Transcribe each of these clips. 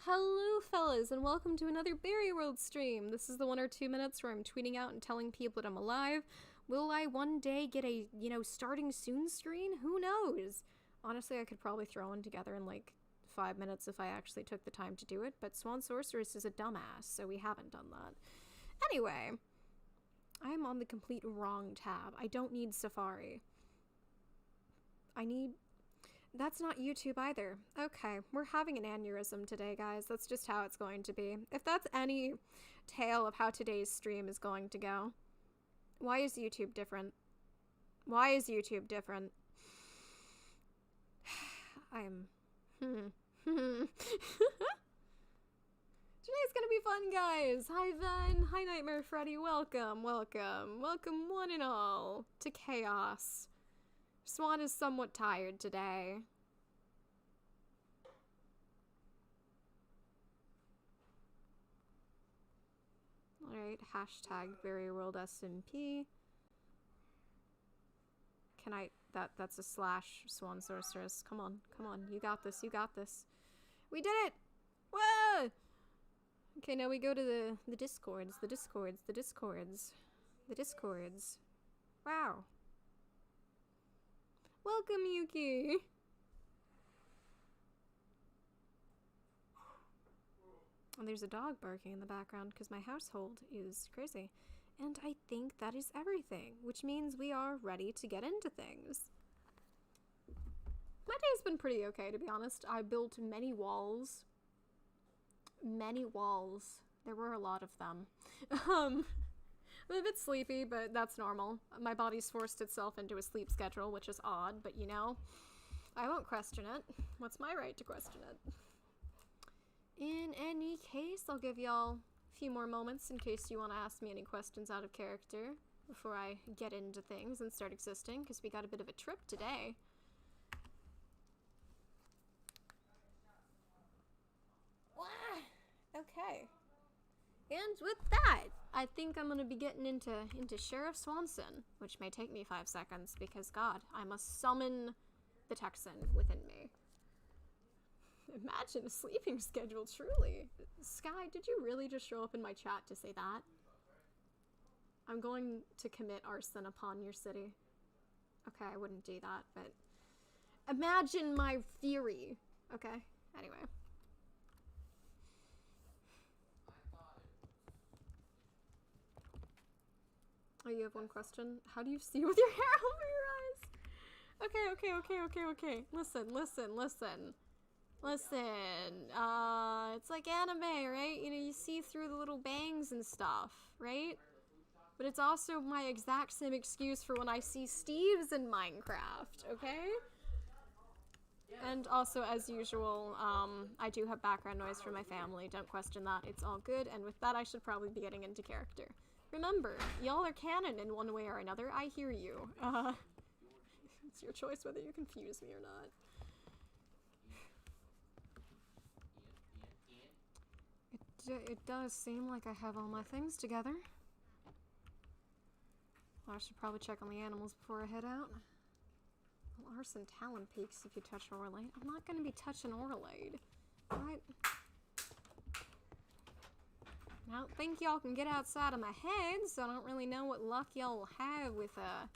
Hello fellas, and welcome to another Berry World stream. This is the 1 or 2 minutes where I'm tweeting out and telling people that I'm alive. Will I one day get a, starting soon screen? Who knows? Honestly, I could probably throw one together in like 5 minutes if I actually took the time to do it, but SwanSorceress is a dumbass, so we haven't done that. Anyway, I'm on the complete wrong tab. I don't need Safari. That's not YouTube either. Okay, we're having an aneurysm today, guys. That's just how it's going to be. If that's any tale of how today's stream is going to go. Why is YouTube different? Why is YouTube different? Today's gonna be fun, guys! Hi, Ven! Hi, Nightmare Freddy! Welcome, welcome, welcome one and all to Chaos. Swan is somewhat tired today. Alright, hashtag Berry World SMP. Can I... That's a slash SwanSorceress. Come on, come on. You got this, you got this. We did it! Whoa! Okay, now we go to the Discords, the Discords, the Discords. The Discords. Wow. Welcome, Yuki! And there's a dog barking in the background because my household is crazy. And I think that is everything, which means we are ready to get into things. My day's been pretty okay, to be honest. I built many walls. Many walls. There were a lot of them. I'm a bit sleepy, but that's normal. My body's forced itself into a sleep schedule, which is odd, but you know, I won't question it. What's my right to question it? In any case, I'll give y'all a few more moments in case you want to ask me any questions out of character before I get into things and start existing, because we got a bit of a trip today. Okay. And with that, I think I'm gonna be getting into Sheriff Swanson, which may take me 5 seconds because, God, I must summon the Texan within me. Imagine a sleeping schedule, truly. Sky, did you really just show up in my chat to say that? I'm going to commit arson upon your city. Okay, I wouldn't do that, but imagine my theory. Okay, anyway. Oh, you have one question? How do you see with your hair over your eyes? Okay. Listen. It's like anime, right? You know, you see through the little bangs and stuff, right? But it's also my exact same excuse for when I see Steve's in Minecraft, okay? And also, as usual, I do have background noise from my family. Don't question that. It's all good. And with that, I should probably be getting into character. Remember, y'all are canon in one way or another. I hear you. It's your choice whether you confuse me or not. It does seem like I have all my things together. Well, I should probably check on the animals before I head out. Well, arson Talon peaks if you touch Orlade. I'm not going to be touching Orlade. Alright. I don't think y'all can get outside of my head, so I don't really know what luck y'all will have with a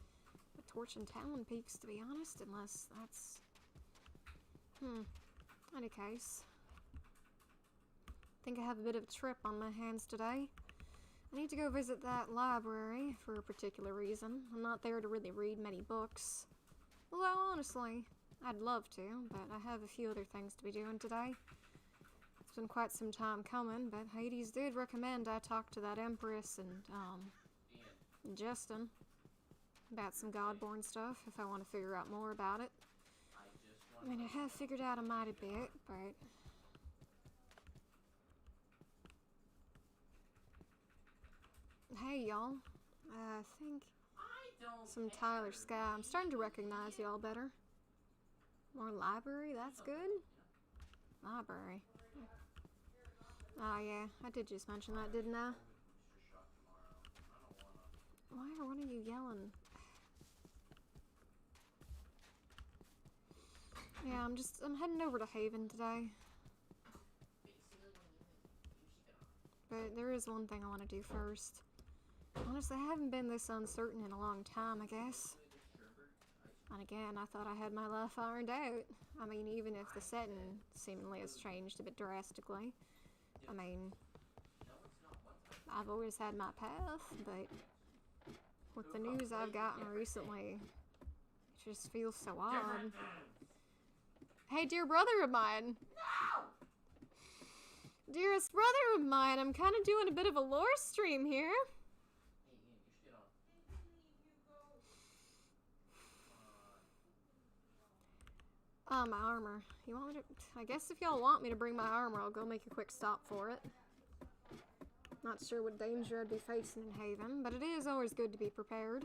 torch and Talon peaks, to be honest, unless that's... Any case. I think I have a bit of a trip on my hands today. I need to go visit that library for a particular reason. I'm not there to really read many books. Although, honestly, I'd love to, but I have a few other things to be doing today. It's been quite some time coming, but Hades did recommend I talk to that Empress and Justin about some Godborn stuff if I want to figure out more about it. I mean, I have figured out a mighty bit, but... Hey, y'all. I think some Tyler Sky. I'm starting to recognize y'all better. More library? That's good. Library. Oh, yeah. I did just mention that, didn't I? Why are one of you yelling? Yeah, I'm heading over to Haven today. But there is one thing I want to do first. Honestly, I haven't been this uncertain in a long time, I guess. And again, I thought I had my life ironed out. I mean, even if the setting seemingly has changed a bit drastically. I mean, I've always had my path, but with the news I've gotten recently, it just feels so odd. Hey, dear brother of mine! Dearest brother of mine, I'm kind of doing a bit of a lore stream here. My armor. You want me to... I guess if y'all want me to bring my armor, I'll go make a quick stop for it. Not sure what danger I'd be facing in Haven, but it is always good to be prepared.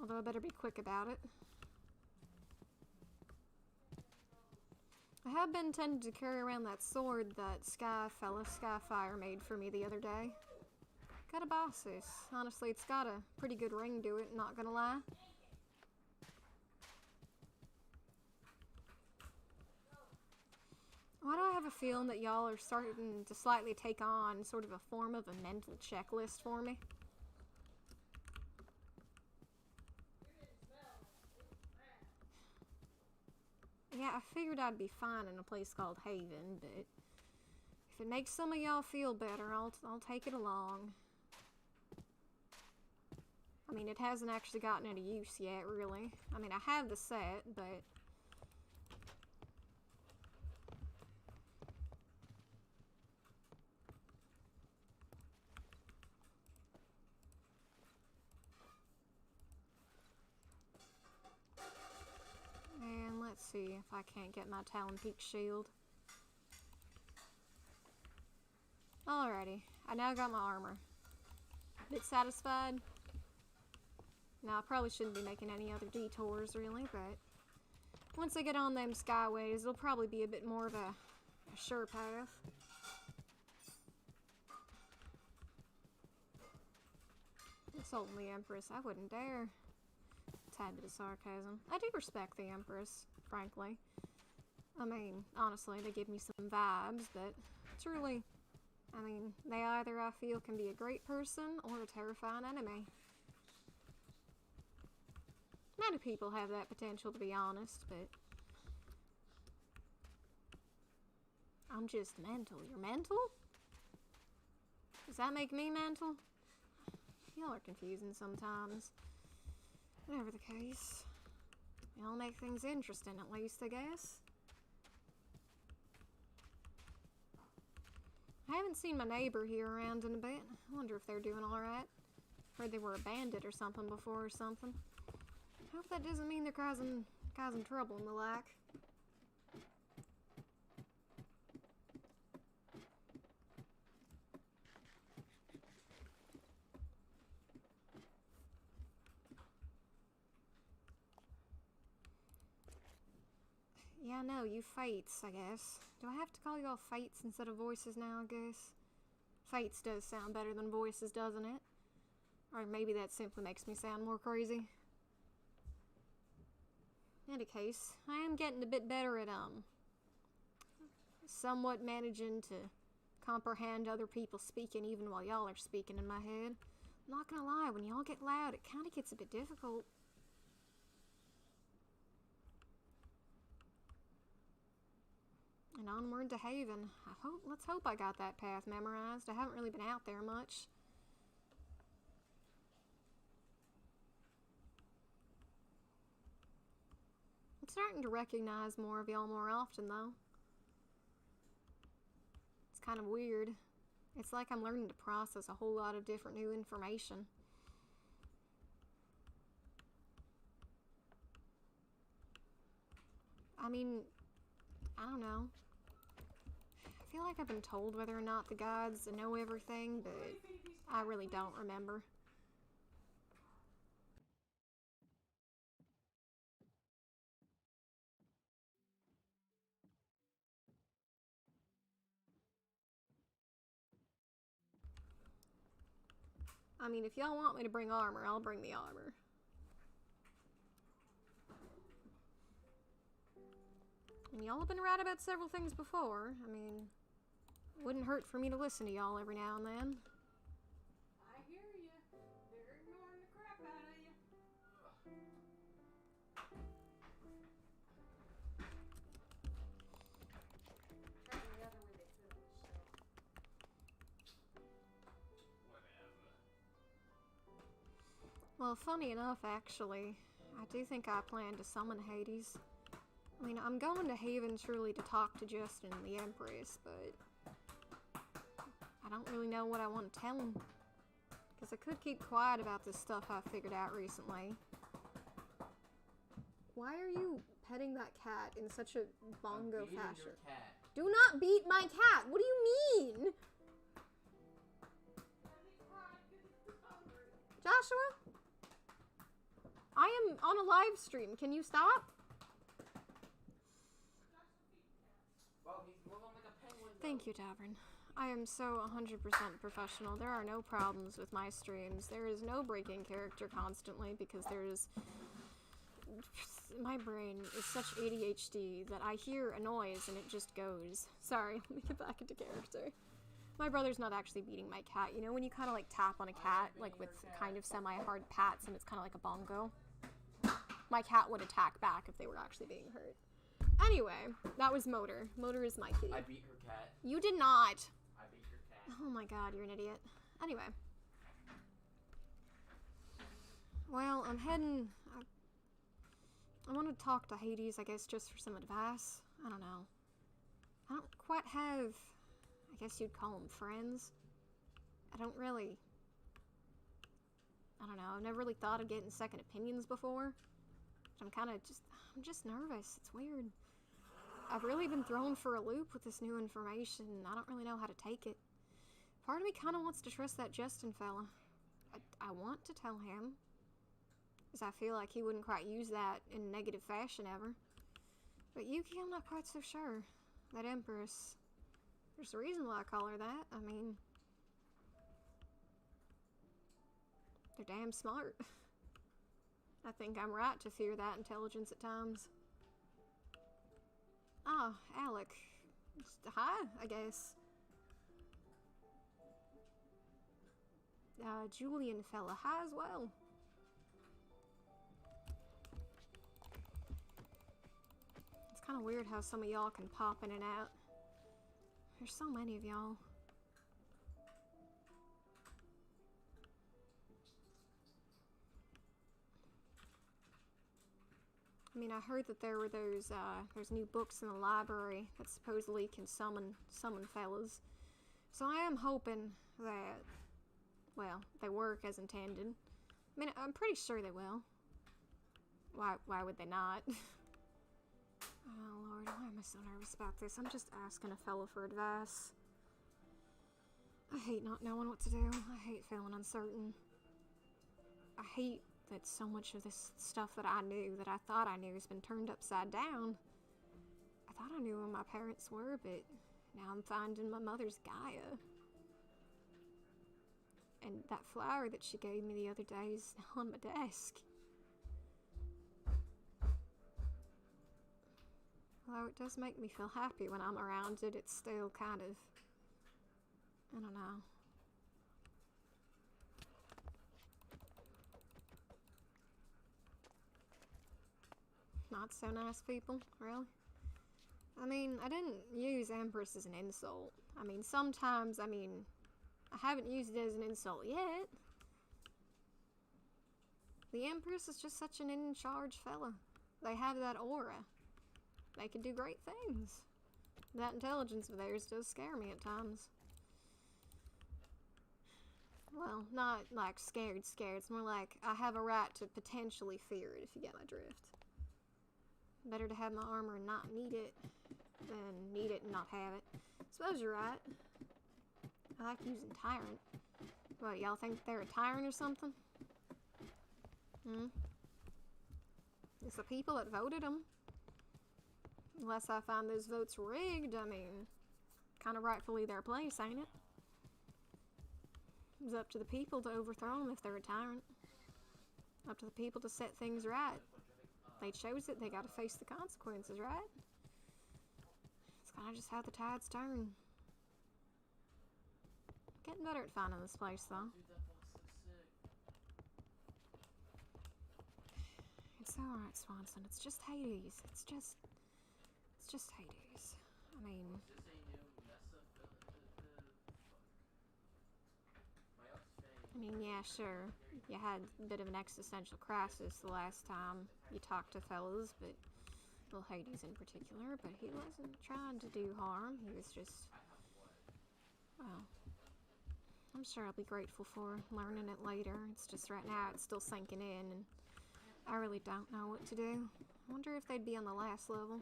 Although I better be quick about it. I have been tempted to carry around that sword that Skyfire made for me the other day. Gotta boss this. Honestly, it's got a pretty good ring to it, not gonna lie. Why do I have a feeling that y'all are starting to slightly take on sort of a form of a mental checklist for me? Yeah, I figured I'd be fine in a place called Haven, but if it makes some of y'all feel better, I'll take it along. I mean, it hasn't actually gotten any use yet, really. I mean, I have the set, but... And let's see if I can't get my Talon Peak shield. Alrighty, I now got my armor. Bit satisfied? Now, I probably shouldn't be making any other detours, really, but once I get on them skyways, it'll probably be a bit more of a sure path. Insulting the Empress, I wouldn't dare. Tad bit of sarcasm. I do respect the Empress, frankly. I mean, honestly, they give me some vibes, but truly, I mean, they either, I feel, can be a great person or a terrifying enemy. Many people have that potential, to be honest, but I'm just mental. You're mental? Does that make me mental? Y'all are confusing sometimes. Whatever the case. Y'all make things interesting, at least, I guess. I haven't seen my neighbor here around in a bit. I wonder if they're doing alright. Heard they were a bandit or something before or something. Hope that doesn't mean they're causing trouble and the like. Yeah, no, you fates, I guess. Do I have to call you all fates instead of voices now, I guess? Fates does sound better than voices, doesn't it? Or maybe that simply makes me sound more crazy. In any case, I am getting a bit better at, somewhat managing to comprehend other people speaking even while y'all are speaking in my head. I'm not gonna lie, when y'all get loud, it kinda gets a bit difficult. And onward to Haven. Let's hope I got that path memorized. I haven't really been out there much. I'm starting to recognize more of y'all more often, though. It's kind of weird. It's like I'm learning to process a whole lot of different new information. I mean, I don't know. I feel like I've been told whether or not the gods know everything, but I really don't remember. I mean, if y'all want me to bring armor, I'll bring the armor. Y'all have been right about several things before. I mean, wouldn't hurt for me to listen to y'all every now and then. I hear you. They're ignoring the crap out of you. Try the other way they fill this stuff. Whatever. Well, funny enough, actually, I do think I plan to summon Hades. I mean, I'm going to Haven truly to talk to Justin and the Empress, but I don't really know what I want to tell him. Because I could keep quiet about this stuff I figured out recently. Why are you petting that cat in such a bongo I'm beating fashion? your cat. Do not beat my cat! What do you mean? Joshua? I am on a live stream. Can you stop? Well, he's moving like a penguin. Thank you, Tavern. I am so 100% professional. There are no problems with my streams. There is no breaking character constantly because there is... My brain is such ADHD that I hear a noise and it just goes. Sorry, let me get back into character. My brother's not actually beating my cat. You know when you kind of like tap on a cat, like with kind of semi-hard pats and it's kind of like a bongo? My cat would attack back if they were actually being hurt. Anyway, that was Motor. Motor is my kitty. I beat her cat. You did not. I beat your cat. Oh my god, you're an idiot. Anyway. Well, I'm heading... I want to talk to Hades, I guess, just for some advice. I don't know. I don't quite have... I guess you'd call them friends. I don't really... I don't know, I've never really thought of getting second opinions before. I'm just nervous. It's weird. I've really been thrown for a loop with this new information, and I don't really know how to take it. Part of me kind of wants to trust that Justin fella. I want to tell him, because I feel like he wouldn't quite use that in a negative fashion ever. But Yuki, I'm not quite so sure. That Empress, there's a reason why I call her that. I mean, they're damn smart. I think I'm right to fear that intelligence at times. Ah, Alec. Just hi, I guess. Julian fella, hi as well. It's kind of weird how some of y'all can pop in and out. There's so many of y'all. I mean, I heard that there were those, there's new books in the library that supposedly can summon fellas. So I am hoping that, well, they work as intended. I mean, I'm pretty sure they will. Why would they not? Oh, Lord, why am I so nervous about this? I'm just asking a fella for advice. I hate not knowing what to do. I hate feeling uncertain. I hate that so much of this stuff that I knew, that I thought I knew, has been turned upside down. I thought I knew who my parents were, but now I'm finding my mother's Gaia. And that flower that she gave me the other day is now on my desk. Although it does make me feel happy when I'm around it, it's still kind of, I don't know. Not so nice people, really. I mean, I didn't use Empress as an insult. I mean, sometimes, I haven't used it as an insult yet. The Empress is just such an in-charge fella. They have that aura. They can do great things. That intelligence of theirs does scare me at times. Well, not like scared. It's more like I have a right to potentially fear it, if you get my drift. Better to have my armor and not need it than need it and not have it. Suppose you're right. I like using Tyrant. What, y'all think they're a tyrant or something? It's the people that voted them. Unless I find those votes rigged, I mean, kind of rightfully their place, ain't it? It's up to the people to overthrow them if they're a tyrant. Up to the people to set things right. They chose it, they gotta face the consequences, right? Kinda just how the tides turn. Getting better at finding this place, though. Dude, that boss looks sick. It's alright, Swanson. It's just Hades. It's just Hades. I mean, What's this a new Mesa yeah, sure. You had a bit of an existential crisis the last time you talked to fellas, but, well, Hades in particular, but he wasn't trying to do harm. He was just, well, I'm sure I'll be grateful for learning it later. It's just right now it's still sinking in, and I really don't know what to do. I wonder if they'd be on the last level.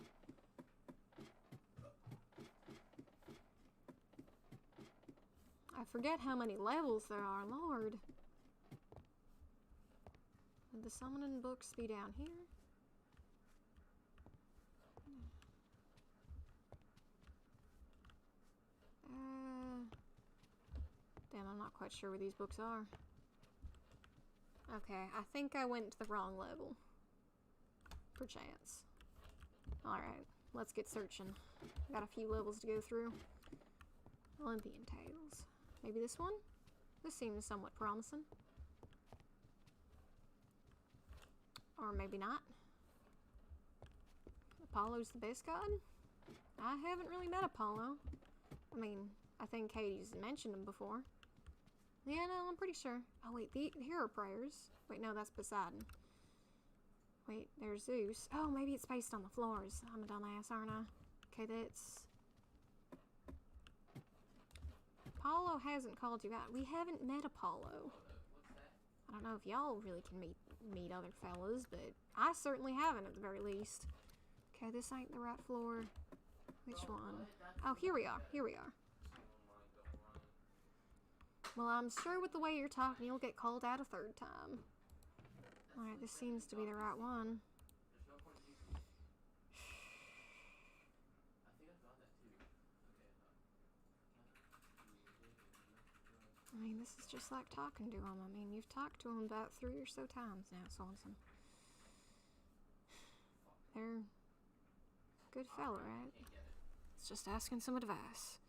I forget how many levels there are, Lord. Would the summoning books be down here? Damn, I'm not quite sure where these books are. Okay, I think I went to the wrong level. Perchance. Alright, let's get searching. Got a few levels to go through. Olympian Tales. Maybe this one? This seems somewhat promising. Or maybe not. Apollo's the best god? I haven't really met Apollo. I mean, I think Hades mentioned him before. Yeah, no, I'm pretty sure. Oh wait, here are prayers. Wait, no, that's Poseidon. Wait, there's Zeus. Oh, maybe it's based on the floors. I'm a dumbass, aren't I? Okay, that's... Apollo hasn't called you out. We haven't met Apollo. I don't know if y'all really can meet other fellas, but I certainly haven't at the very least. Okay, this ain't the right floor. Which one? Oh, here we are. Here we are. Well, I'm sure with the way you're talking, you'll get called out a third time. Alright, this seems to be the right one. I mean, this is just like talking to him. I mean, you've talked to him about 3 or so times now, Swanson. They're a good fella, right? It's just asking some advice.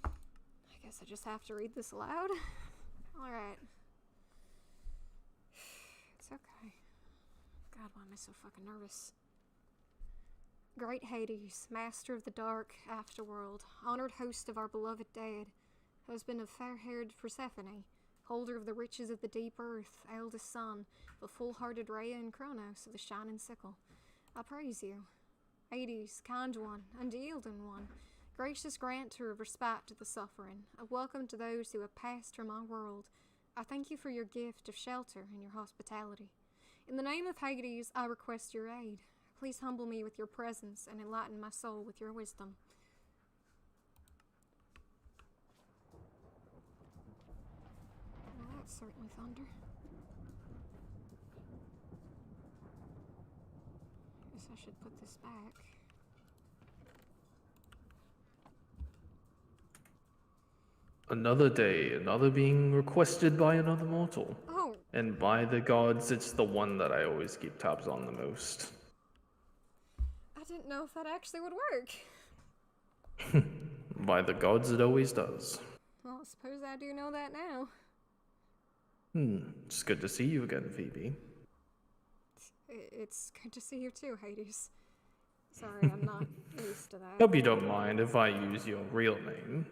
I guess I just have to read this aloud. Alright. It's okay. God, why am I so fucking nervous? Great Hades, master of the dark afterworld, honored host of our beloved dead, husband of fair-haired Persephone, holder of the riches of the deep earth, eldest son, the full-hearted Rhea and Kronos of the shining sickle, I praise you. Hades, kind one, unyielding one, gracious granter of respite to the suffering, a welcome to those who have passed from our world, I thank you for your gift of shelter and your hospitality. In the name of Hades, I request your aid. Please humble me with your presence and enlighten my soul with your wisdom. Well, that's certainly thunder. Guess I should put this back. Another day, another being requested by another mortal. Oh, And by the gods, it's the one that I always keep tabs on the most. I didn't know if that actually would work. By the gods, it always does. Well, I suppose I do know that now. It's good to see you again, Phoebe. It's good to see you too, Hades. Sorry, I'm not used to that. Hope you don't mind if I use your real name.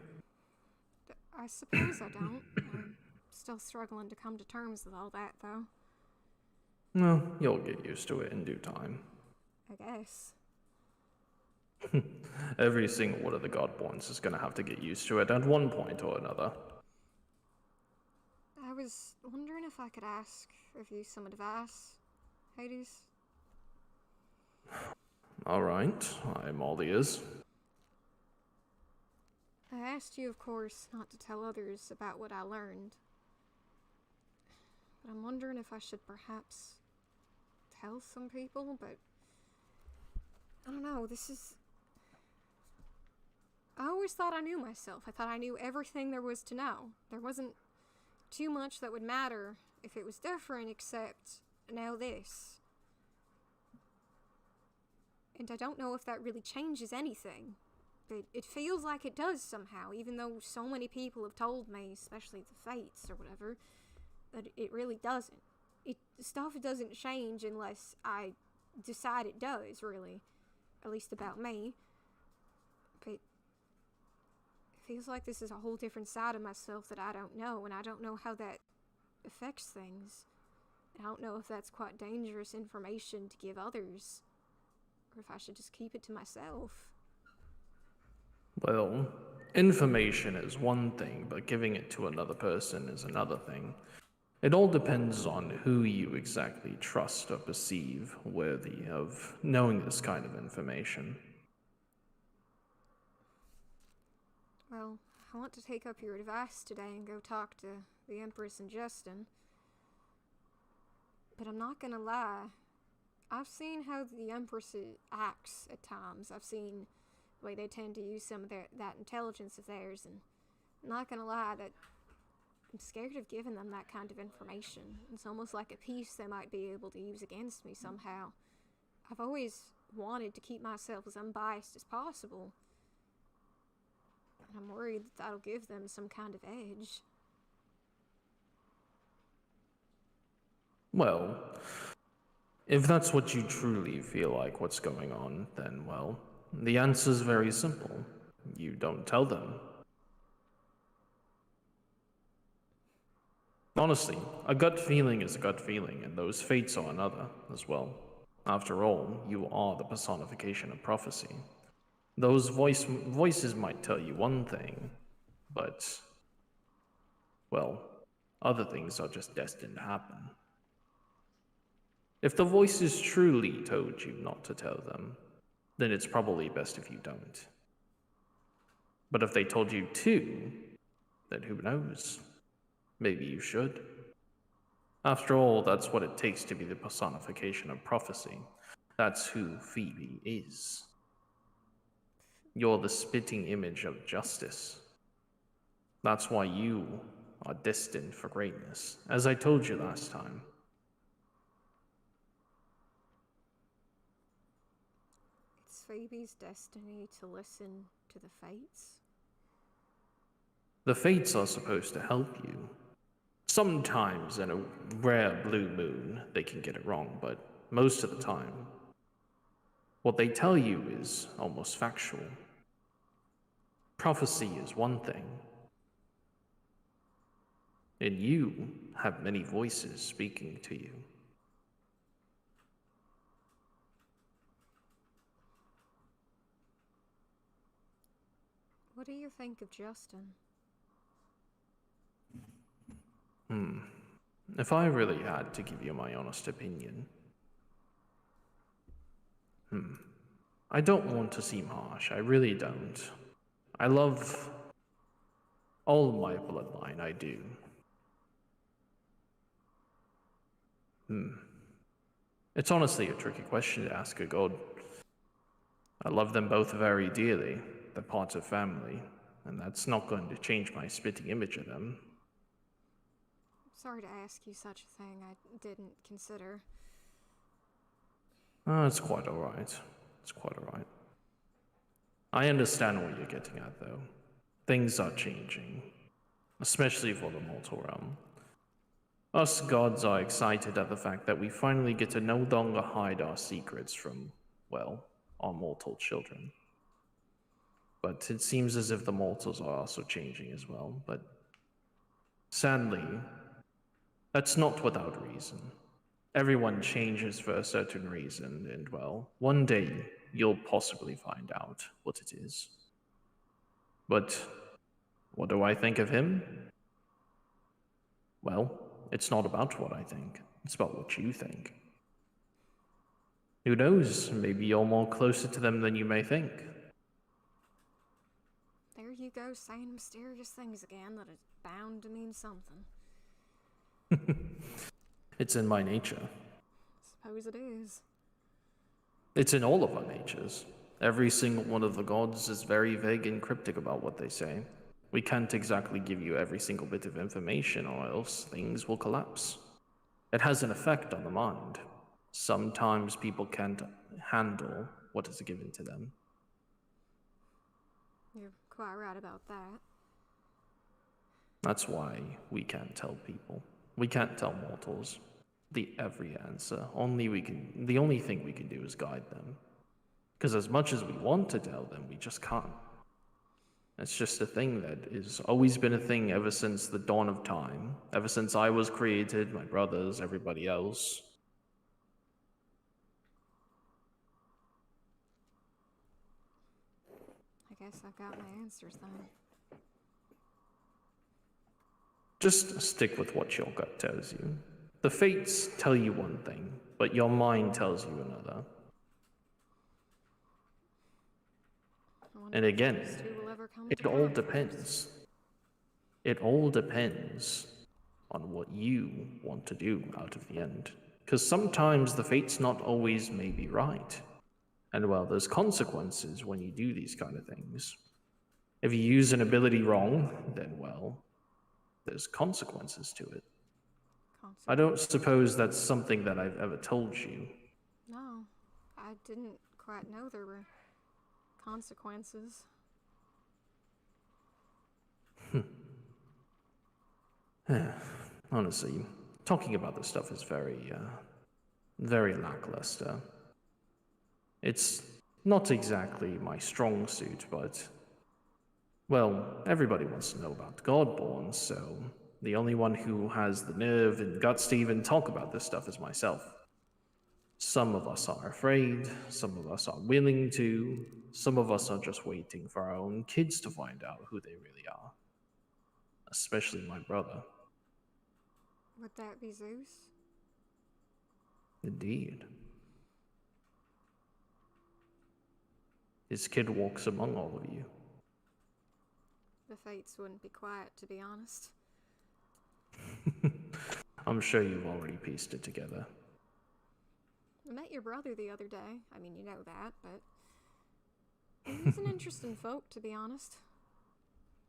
I suppose I don't. I'm still struggling to come to terms with all that, though. No, you'll get used to it in due time. I guess. Every single one of the Godborns is gonna have to get used to it at one point or another. I was wondering if I could ask of you some advice, Hades. Alright, I'm all ears. I asked you, of course, not to tell others about what I learned. But I'm wondering if I should perhaps tell some people, but I don't know, this is... I always thought I knew myself. I thought I knew everything there was to know. There wasn't too much that would matter if it was different, except now this. And I don't know if that really changes anything, but it feels like it does somehow, even though so many people have told me, especially the Fates or whatever, that it really doesn't. Stuff doesn't change unless I decide it does, really. At least about me. But it feels like this is a whole different side of myself that I don't know, and I don't know how that affects things. I don't know if that's quite dangerous information to give others, or if I should just keep it to myself. Well, information is one thing, but giving it to another person is another thing. It all depends on who you exactly trust or perceive worthy of knowing this kind of information. Well, I want to take up your advice today and go talk to the Empress and Justin. But I'm not gonna lie. I've seen how the Empress acts at times. I've seen the way they tend to use some of that intelligence of theirs, and I'm not gonna lie that I'm scared of giving them that kind of information. It's almost like a piece they might be able to use against me somehow. I've always wanted to keep myself as unbiased as possible, and I'm worried that that'll give them some kind of edge. Well, if that's what you truly feel like what's going on, then, well, the answer's very simple. You don't tell them. Honestly, a gut feeling is a gut feeling, and those fates are another as well. After all, you are the personification of prophecy. Those voices might tell you one thing, but, well, other things are just destined to happen. If the voices truly told you not to tell them, then it's probably best if you don't. But if they told you to, then who knows? Maybe you should. After all, that's what it takes to be the personification of prophecy. That's who Phoebe is. You're the spitting image of justice. That's why you are destined for greatness, as I told you last time. It's Phoebe's destiny to listen to the Fates? The fates are supposed to help you. Sometimes, in a rare blue moon, they can get it wrong, but most of the time, what they tell you is almost factual. Prophecy is one thing, and you have many voices speaking to you. What do you think of Justin? If I really had to give you my honest opinion, I don't want to seem harsh, I really don't. I love all my bloodline, I do. It's honestly a tricky question to ask a god. I love them both very dearly. They're parts of family, and that's not going to change my spitting image of them. Sorry to ask you such a thing I didn't consider. Oh, it's quite alright. It's quite alright. I understand what you're getting at, though. Things are changing, especially for the mortal realm. Us gods are excited at the fact that we finally get to no longer hide our secrets from, well, our mortal children. But it seems as if the mortals are also changing as well, but sadly, that's not without reason. Everyone changes for a certain reason, and well, one day you'll possibly find out what it is. But what do I think of him? Well, it's not about what I think, it's about what you think. Who knows, maybe you're more closer to them than you may think. There you go, saying mysterious things again that is bound to mean something. It's in my nature. Suppose it is. It's in all of our natures. Every single one of the gods is very vague and cryptic about what they say. We can't exactly give you every single bit of information, or else things will collapse. It has an effect on the mind. Sometimes people can't handle what is given to them. You're quite right about that. That's why we can't tell people. We can't tell mortals every answer. The only thing we can do is guide them. Because as much as we want to tell them, we just can't. It's just a thing that has always been a thing ever since the dawn of time. Ever since I was created, my brothers, everybody else. I guess I've got my answers then. Just stick with what your gut tells you. The fates tell you one thing, but your mind tells you another. And again, it all depends. It all depends on what you want to do out of the end. Because sometimes the fate's not always maybe right. And well, there's consequences when you do these kind of things. If you use an ability wrong, then well, there's consequences to it. I don't suppose that's something that I've ever told you. No, I didn't quite know there were consequences. Honestly, talking about this stuff is very lackluster. It's not exactly my strong suit, but, well, everybody wants to know about Godborns, so the only one who has the nerve and guts to even talk about this stuff is myself. Some of us are afraid, some of us are willing to, some of us are just waiting for our own kids to find out who they really are. Especially my brother. Would that be Zeus? Indeed. His kid walks among all of you. The fates wouldn't be quiet, to be honest. I'm sure you've already pieced it together. I met your brother the other day. I mean, you know that, but he's an interesting folk, to be honest.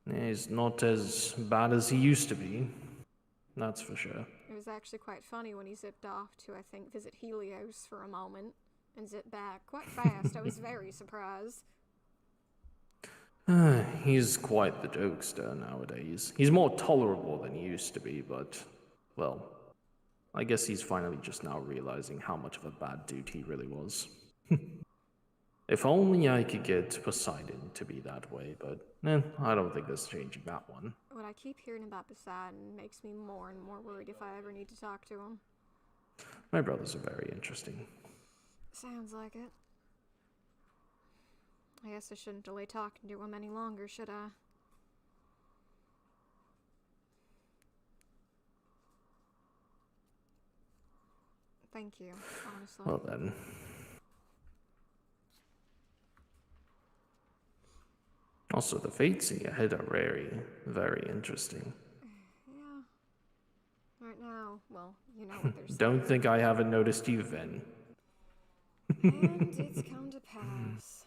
He's not as bad as he used to be. That's for sure. It was actually quite funny when he zipped off to, I think, visit Helios for a moment and zipped back quite fast. I was very surprised. He's quite the jokester nowadays. He's more tolerable than he used to be, but, well, I guess he's finally just now realizing how much of a bad dude he really was. If only I could get Poseidon to be that way, but I don't think there's changing that one. What I keep hearing about Poseidon makes me more and more worried if I ever need to talk to him. My brothers are very interesting. Sounds like it. I guess I shouldn't delay talking to him any longer, should I? Thank you, honestly. Well then. Also, the fates in your head are very, very interesting. Yeah. Right now, well, you know what they're saying. Don't think I haven't noticed you, Ven. And it's come to pass.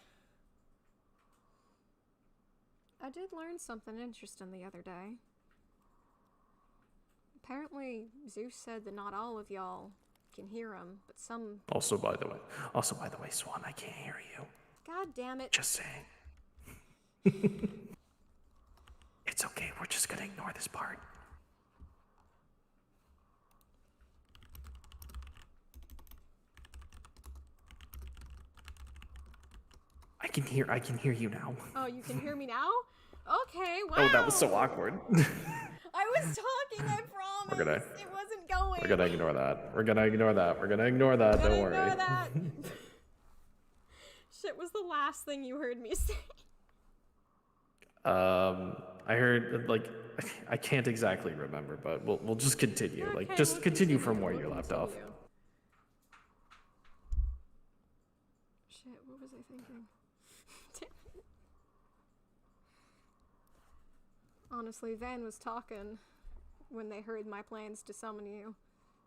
I did learn something interesting the other day. Apparently, Zeus said that not all of y'all can hear him, but some... Also, by the way, Swan, I can't hear you. God damn it. Just saying. It's okay, we're just gonna ignore this part. I can hear you now. Oh, you can hear me now? Okay, wow. Oh, that was so awkward. I was talking, I promise. It wasn't going. We're gonna ignore that. We're gonna ignore that. Don't worry. Ignore that. Shit was the last thing you heard me say. I heard, like, I can't exactly remember, but we'll just continue. Okay, like, just we'll continue from where you we'll left off. continue. Shit, what was I thinking? Damn it. Honestly, Van was talking when they heard my plans to summon you,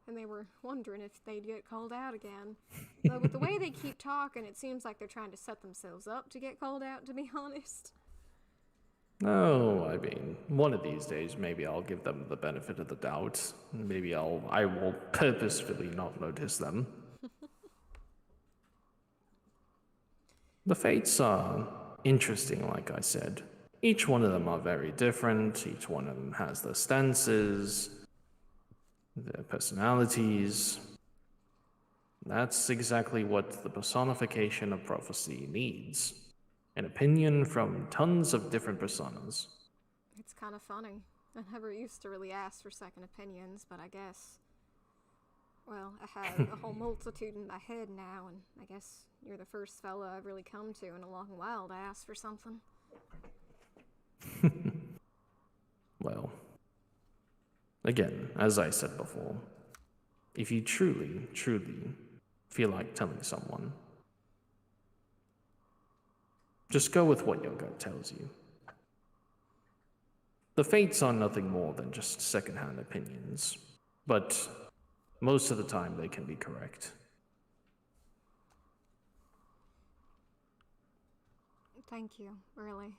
and they were wondering if they'd get called out again. But with the way they keep talking, it seems like they're trying to set themselves up to get called out, to be honest. No, I mean, one of these days, maybe I'll give them the benefit of the doubt. Maybe I will purposefully not notice them. The fates are interesting, like I said. Each one of them are very different. Each one of them has their stances, their personalities. That's exactly what the personification of prophecy needs. An opinion from tons of different personas. It's kind of funny. I never used to really ask for second opinions, but I guess... Well, I have a whole multitude in my head now, and I guess you're the first fella I've really come to in a long while to ask for something. Well, again, as I said before, if you truly, truly feel like telling someone, just go with what your gut tells you. The fates are nothing more than just secondhand opinions, but most of the time they can be correct. Thank you, really,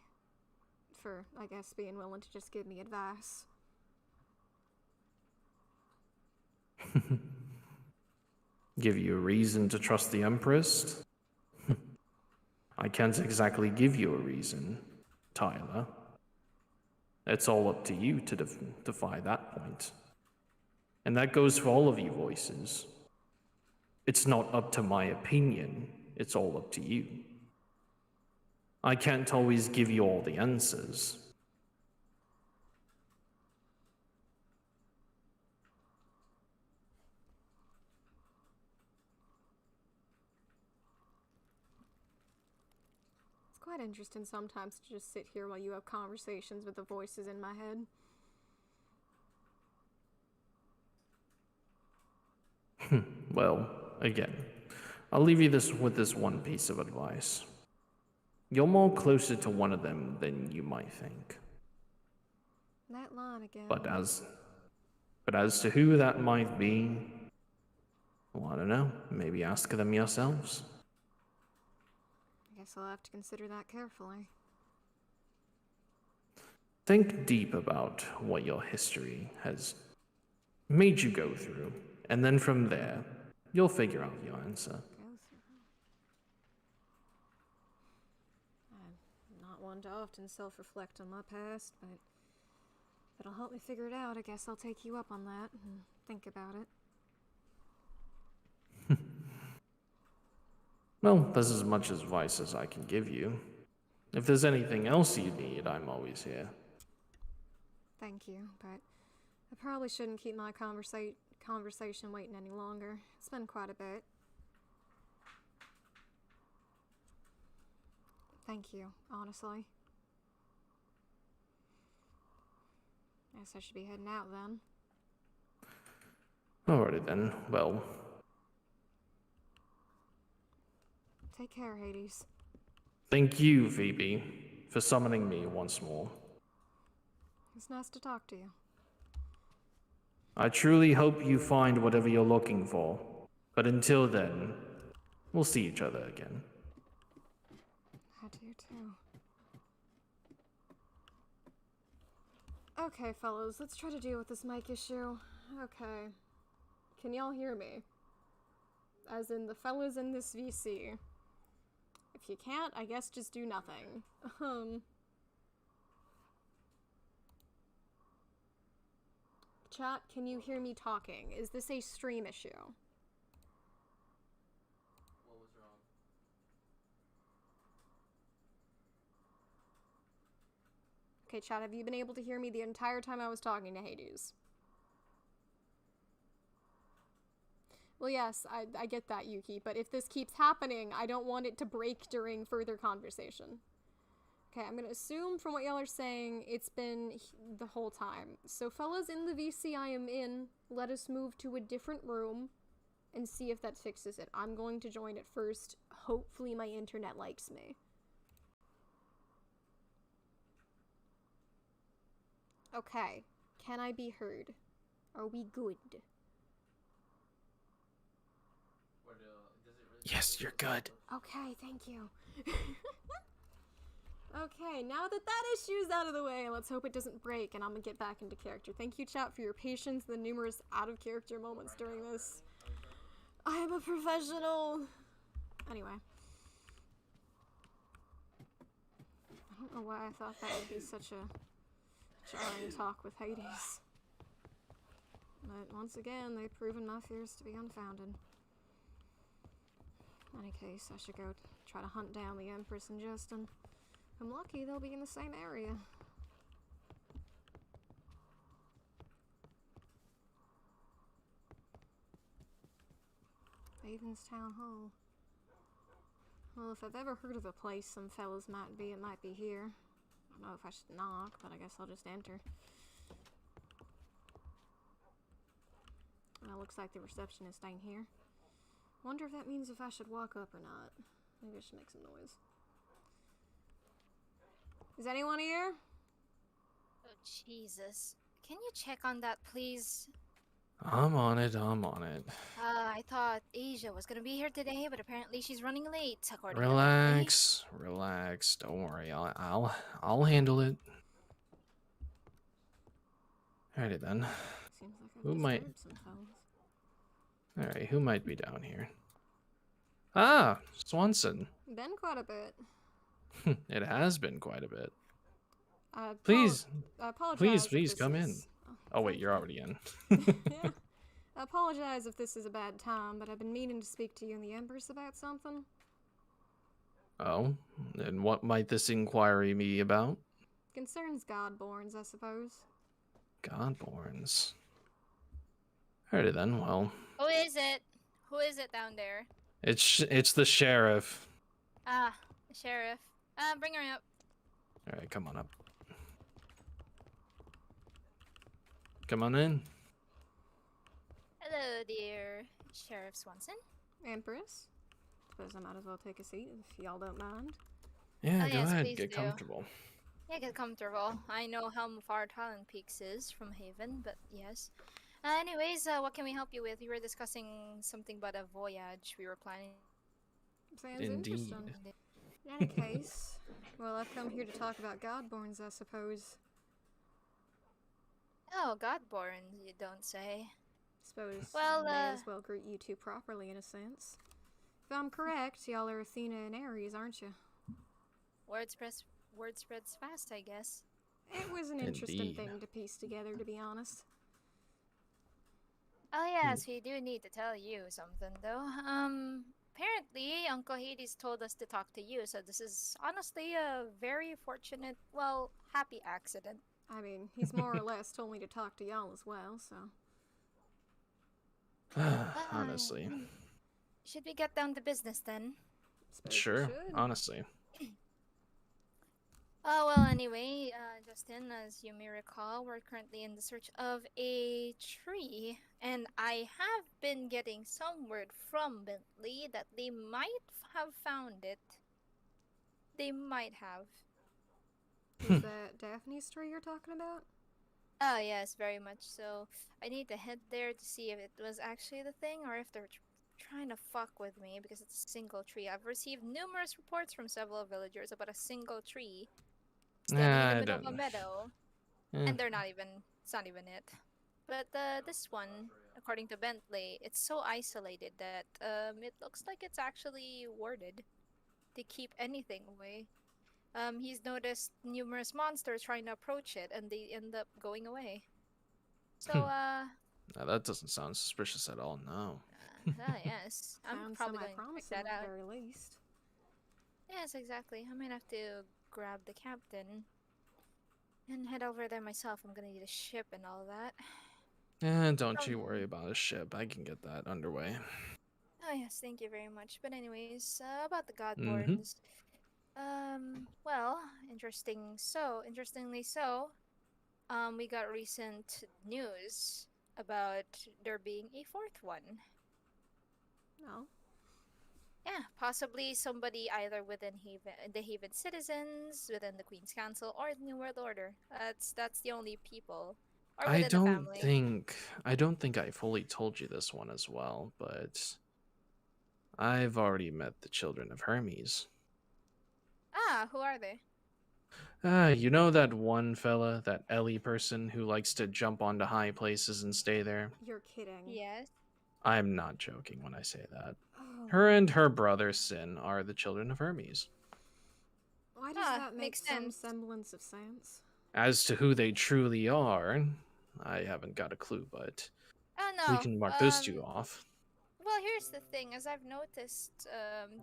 for, I guess, being willing to just give me advice. Give you a reason to trust the Empress? I can't exactly give you a reason, Tyler. It's all up to you to defy that point. And that goes for all of you voices. It's not up to my opinion, it's all up to you. I can't always give you all the answers. It's quite interesting sometimes to just sit here while you have conversations with the voices in my head. Well, again, I'll leave you with this one piece of advice. You're more closer to one of them than you might think. That line again. But as to who that might be, well, I don't know. Maybe ask them yourselves. I guess I'll have to consider that carefully. Think deep about what your history has made you go through, and then from there, you'll figure out your answer. Go through. I'm not one to often self-reflect on my past, but if it'll help me figure it out, I guess I'll take you up on that and think about it. Well, that's as much advice as I can give you. If there's anything else you need, I'm always here. Thank you, but I probably shouldn't keep my conversation waiting any longer. It's been quite a bit. Thank you, honestly. Guess I should be heading out then. Alrighty then, well. Take care, Hades. Thank you, Phoebe, for summoning me once more. It's nice to talk to you. I truly hope you find whatever you're looking for. But until then, we'll see each other again. I do too. Okay, fellas, let's try to deal with this mic issue. Okay. Can y'all hear me? As in the fellas in this VC. If you can't, I guess just do nothing. Chat, can you hear me talking? Is this a stream issue? What was wrong? Okay, chat, have you been able to hear me the entire time I was talking to Hades? Well, yes, I get that, Yuki, but if this keeps happening, I don't want it to break during further conversation. Okay, I'm gonna assume from what y'all are saying, it's been the whole time. So, fellas in the VC I am in, let us move to a different room and see if that fixes it. I'm going to join it first. Hopefully my internet likes me. Okay, can I be heard? Are we good? Does it really Yes, you're good. Okay, thank you. Okay, now that that issue's out of the way, let's hope it doesn't break and I'm gonna get back into character. Thank you, chat, for your patience and the numerous out-of-character moments during this. I am a professional! Anyway. I don't know why I thought that would be such a jarring talk with Hades. But once again, they've proven my fears to be unfounded. In any case, I should go try to hunt down the Empress and Justin. I'm lucky they'll be in the same area. Haven's Town Hall. Well, if I've ever heard of a place some fellas might be, it might be here. I don't know if I should knock, but I guess I'll just enter. Well, looks like the receptionist ain't here. Wonder if that means if I should walk up or not. Maybe I should make some noise. Is anyone here? Oh, Jesus. Can you check on that, please? I'm on it, I'm on it. I thought Asia was gonna be here today, but apparently she's running late, according to Relax, relax. Don't worry, I'll handle it. Alrighty then. Seems like I've Who might- disturbed some fellas. Alright, who might be down here? Ah, Swanson. Been quite a bit. It has been quite a bit. I Please, apologize. if please this come in. is- Oh wait, you're already in. Yeah. I apologize if this is a bad time, but I've been meaning to speak to you and the Empress about something. Oh, and what might this inquiry be about? Concerns Godborns, I suppose. Godborns. Alrighty then, well, Who is it? Who is it down there? it's the sheriff. Ah, the sheriff. Bring her up. Alright, come on up. Come on in. Hello, dear Sheriff Swanson. Empress? Suppose I might as well take a seat if y'all don't mind. Yeah, Oh, go yes, ahead, please get do. comfortable. Yeah, get comfortable. I know how far Talon Peaks is from Haven, but yes. Anyways, what can we help you with? We were discussing something about a voyage we were planning. Sounds Indeed. interesting. In any case, well, I've come here to talk about Godborns, I suppose. Oh, Godborns, you don't say. Suppose Well, may as well greet you two properly in a sense. If I'm correct, y'all are Athena and Ares, aren't you? Word spreads fast, I guess. It was an interesting Indeed. thing to piece together, to be honest. Oh yes, we do need to tell you something though. Apparently Uncle Hades told us to talk to you, so this is honestly a very fortunate, well, happy accident. I mean, he's more or less told me to talk to y'all as well, so... Honestly. Should we get down to business then? suppose we Sure, should. honestly. Oh, well, anyway, Justin, as you may recall, we're currently in the search of a tree, and I have been getting some word from Bentley that they might have found it. They might have. Is that Daphne's tree you're talking about? Oh, yes, very much so. I need to head there to see if it was actually the thing or if they're trying to fuck with me because it's a single tree. I've received numerous reports from several villagers about a single tree standing in the I middle of don't a know. meadow. Eh, And it's not even it. But this one, according to Bentley, it's so isolated that it looks like it's actually warded to keep anything away. He's noticed numerous monsters trying to approach it, and they end up going away. So, now that doesn't sound suspicious at all, no. yes, I'm Sounds probably going to check semi-promising that at out. the very least. Yes, exactly. I might have to grab the captain and head over there myself. I'm gonna need a ship and all that. Don't you worry about a ship. I can get that underway. Oh yes, thank you very much. But anyways, about the Mhm. Godborns. Well, interestingly so, we got recent news about there being a fourth one. No? Yeah, possibly somebody either within the Haven citizens, within the Queen's Council, or the New World Order. That's the only people. Or I within the don't family. think I fully told you this one as well, but I've already met the children of Hermes. Ah, who are they? You know that one fella, that Ellie person who likes to jump onto high places and stay there? You're kidding. Yes. I'm not joking when I say that. Oh, Her and her brother Sin are the children of Hermes. why does Ah, that make makes some sense. semblance of sense? As to who they truly are, I haven't got a clue, but Oh we no. can mark those two off. Well, here's the thing. As I've noticed,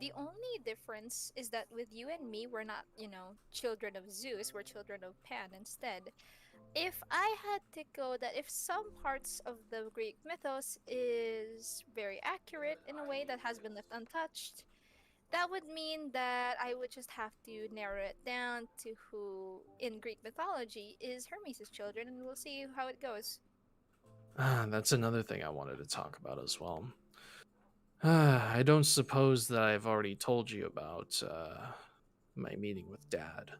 the only difference is that with you and me, we're not, children of Zeus. We're children of Pan instead. If I had to go that if some parts of the Greek mythos is very accurate in a way that has been left untouched, that would mean that I would just have to narrow it down to who in Greek mythology is Hermes' children, and we'll see how it goes. That's another thing I wanted to talk about as well. I don't suppose that I've already told you about my meeting with Dad.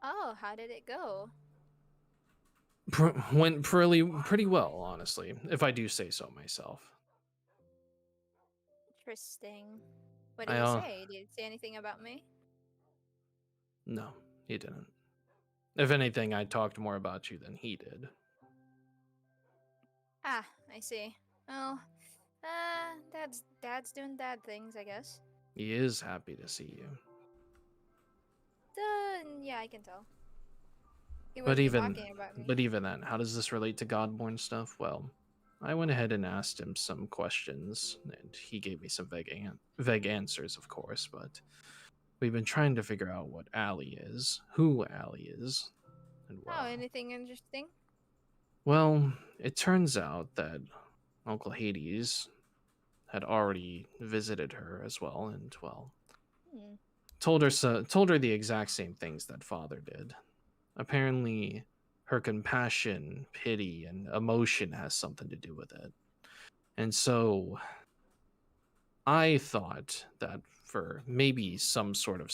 Oh, how did it go? Went pretty well, honestly, if I do say so myself. Interesting. What did I he say? Did he say anything about me? No, he didn't. If anything, I talked more about you than he did. Ah, I see. Well, dad's doing dad things, I guess. He is happy to see you. Yeah, I can tell. He But wasn't even talking about me. but even then, how does this relate to Godborn stuff? Well, I went ahead and asked him some questions, and he gave me some vague answers, of course, but we've been trying to figure out what Allie is, who Allie is, and Oh, well, anything interesting? well, it turns out that Uncle Hades had already visited her as well, and well, Hmm. told her the exact same things that Father did. Apparently, her compassion, pity, and emotion has something to do with it. And so I thought that for maybe some sort of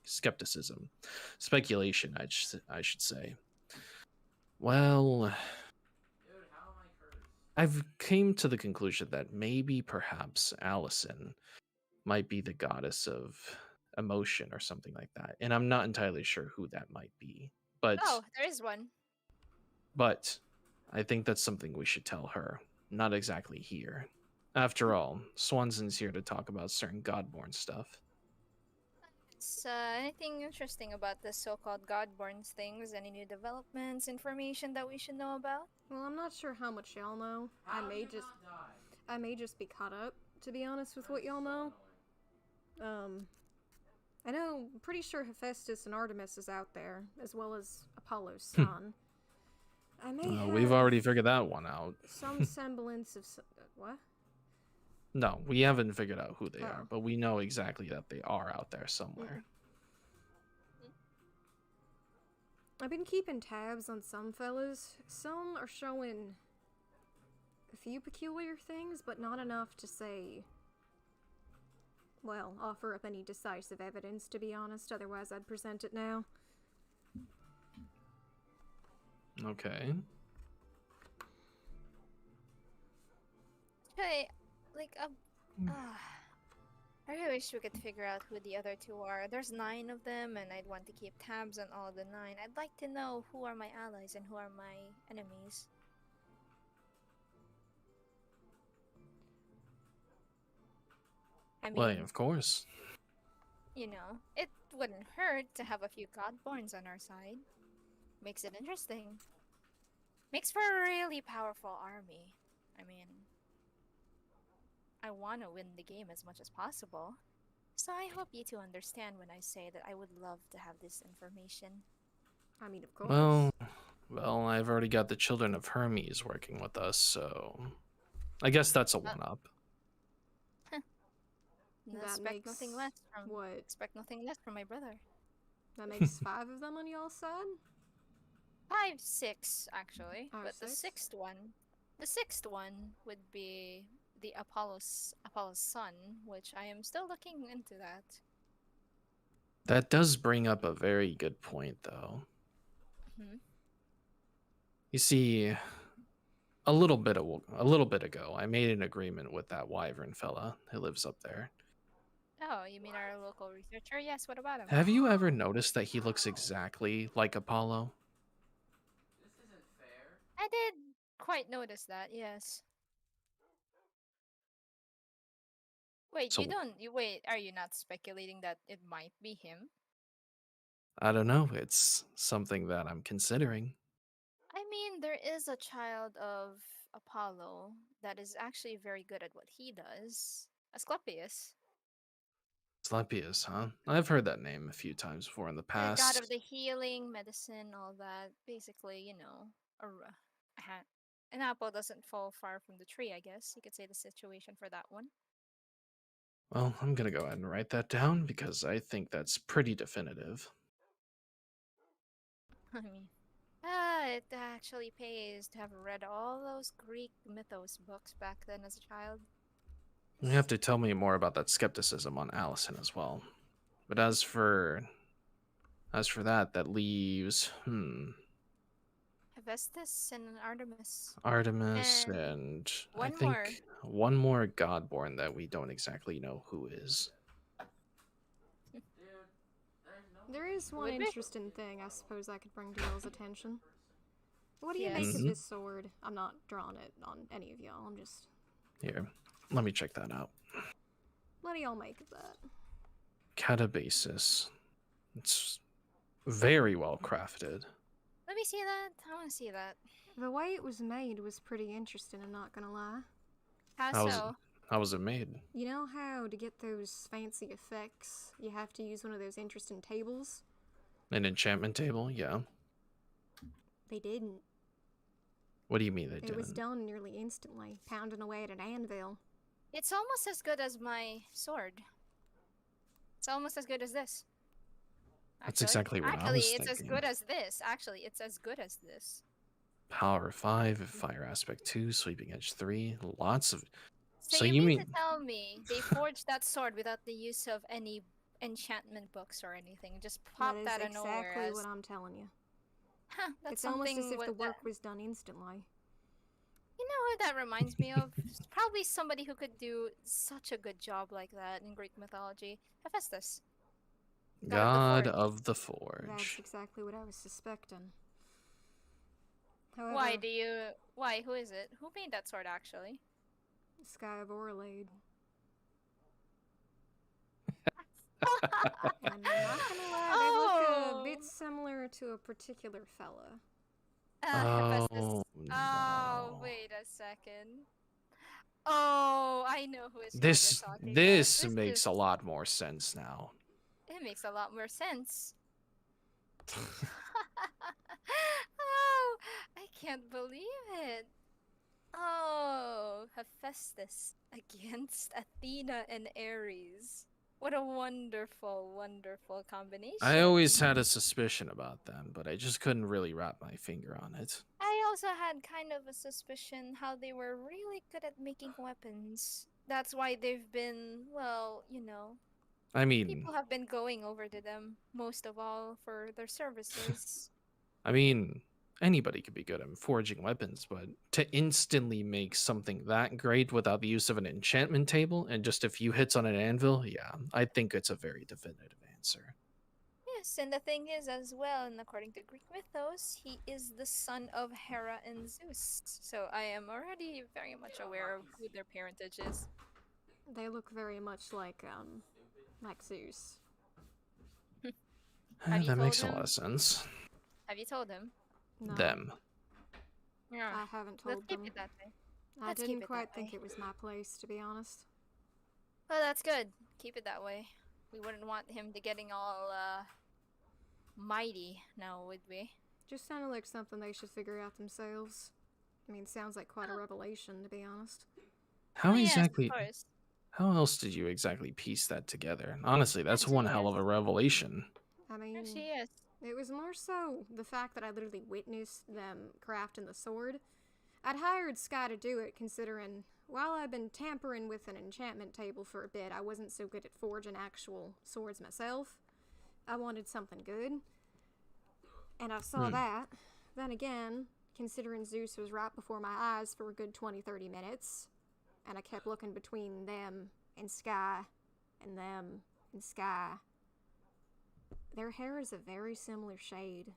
skepticism, speculation, I should say. Well, Dude, how am I cursed? I've came to the conclusion that maybe perhaps Allison might be the goddess of emotion or something like that. And I'm not entirely sure who that might be. But Oh, there is one. But I think that's something we should tell her. Not exactly here. After all, Swanson's here to talk about certain Godborn stuff. It's, anything interesting about the so-called Godborns things? Any new developments, information that we should know about? Well, I'm not sure how much y'all know. How did you not die? I may just be caught up, to be honest with what y'all know. I know, pretty sure Hephaestus and Artemis is out there, as well as Apollo's son. I may have We've already figured that one out. some semblance of what? No, we haven't figured out who they are, Oh. but we know exactly that they are out there somewhere. I've been keeping tabs on some fellas. Some are showing a few peculiar things, but not enough to say, well, offer up any decisive evidence, to be honest. Otherwise, I'd present it now. Okay. Hey, like, I really wish we could figure out who the other two are. There's 9 of them, and I'd want to keep tabs on all the 9. I'd like to know who are my allies and who are my enemies. I mean, Well, of course. it wouldn't hurt to have a few Godborns on our side. Makes it interesting. Makes for a really powerful army. I mean, I want to win the game as much as possible. So I hope you two understand when I say that I would love to have this information. I mean, of course. Well, I've already got the children of Hermes working with us, so I guess that's a one-up. That Expect nothing less from what? expect nothing less from my brother. That makes 5 of them on y'all's side? 5, 6 actually, Oh, but 6? the sixth one would be the Apollo's son, which I am still looking into that. That does bring up a very good point, though. Hmm? You see, a little bit ago, I made an agreement with that wyvern fella who lives up there. Oh, you mean our local researcher? Yes, what about him? Have you ever noticed that he looks exactly like Apollo? This isn't fair. I did quite notice that, yes. Wait, you So don't you wait, are you not speculating that it might be him? I don't know. It's something that I'm considering. I mean, there is a child of Apollo that is actually very good at what he does. Asclepius, Slepius, huh? I've heard that name a few times before in the the god of past. the healing, medicine, all that. Basically, a an apple doesn't fall far from the tree, I guess. You could say the situation for that one. Well, I'm gonna go ahead and write that down because I think that's pretty definitive. I mean, it actually pays to have read all those Greek mythos books back then as a child. You have to tell me more about that skepticism on Allison as well. But as for that, that leaves Hephaestus and Artemis. Artemis And and I one more. think one more Godborn that we don't exactly know who is. Dude, there's no There is one Would we? interesting thing I suppose I could bring to y'all's attention. What do you Yes. make of Mhm. this sword? I'm not drawing it on any of y'all. I'm just. Here, let me check that out. What do y'all make of that? Catabasis. It's very well crafted. Let me see that. I want to see that. The way it was made was pretty interesting, I'm not gonna lie. How How was so? how was it made? You know how to get those fancy effects, you have to use one of those interesting tables? An enchantment table? Yeah. They didn't. What do you mean they It was didn't? done nearly instantly, pounding away at an anvil. It's almost as good as my sword. It's almost as good as this. That's exactly what I was it's as thinking. good as this. Actually, it's as good as this. Power 5, fire aspect 2, sweeping edge 3. Lots of. So, So you you mean to mean tell me they forged that sword without the use of any enchantment books or anything? Just pop That is that out of nowhere exactly as, what I'm telling you. huh, that's It's almost something as if with the that. work was done instantly. You know who that reminds me of? It's probably somebody who could do such a good job like that in Greek mythology. Hephaestus. God Forge. of the That's Forge? exactly what I was suspecting. However, Why? Who is it? Who made that sword actually? Sky of Orlade. And I'm not gonna lie, they look a bit similar to a particular fella. Hephaestus. Oh Oh, no. wait a second. Oh, I know who his sword you're This talking about. this makes a lot more sense now. It makes a lot more sense. Oh, I can't believe it. Oh, Hephaestus against Athena and Ares. What a wonderful, wonderful combination. I always had a suspicion about them, but I just couldn't really wrap my finger on it. I also had kind of a suspicion how they were really good at making weapons. That's why they've been, well, I mean, people have been going over to them most of all for their services. anybody could be good at forging weapons, but to instantly make something that great without the use of an enchantment table and just a few hits on an anvil, yeah, I think it's a very definitive answer. Yes, and the thing is as well, and according to Greek mythos, he is the son of Hera and Zeus. So I am already very much aware of who their parentage is. They look very much like Zeus. Have you That told makes a him? lot of sense. Have you told him? No, Them. Yeah. I haven't Let's told keep them. it that way. I Let's keep didn't it quite that think way. it was my place, to be honest. Well, that's good. Keep it that way. We wouldn't want him to getting all mighty now, would we? Just sounded like something they should figure out themselves. I mean, sounds like quite a revelation, to be honest. How Yes, of exactly? course. How else did you exactly piece that together? Honestly, that's Actually, one hell yes. of a revelation. I mean, Actually, yes. it was more so the fact that I literally witnessed them crafting the sword. I'd hired Sky to do it, considering while I've been tampering with an enchantment table for a bit, I wasn't so good at forging actual swords myself. I wanted something good. And I saw that. Then again, considering Zeus was right before my eyes for a good 20-30 minutes, and I kept looking between them and Sky, and them, and Sky. Their hair is a very similar shade.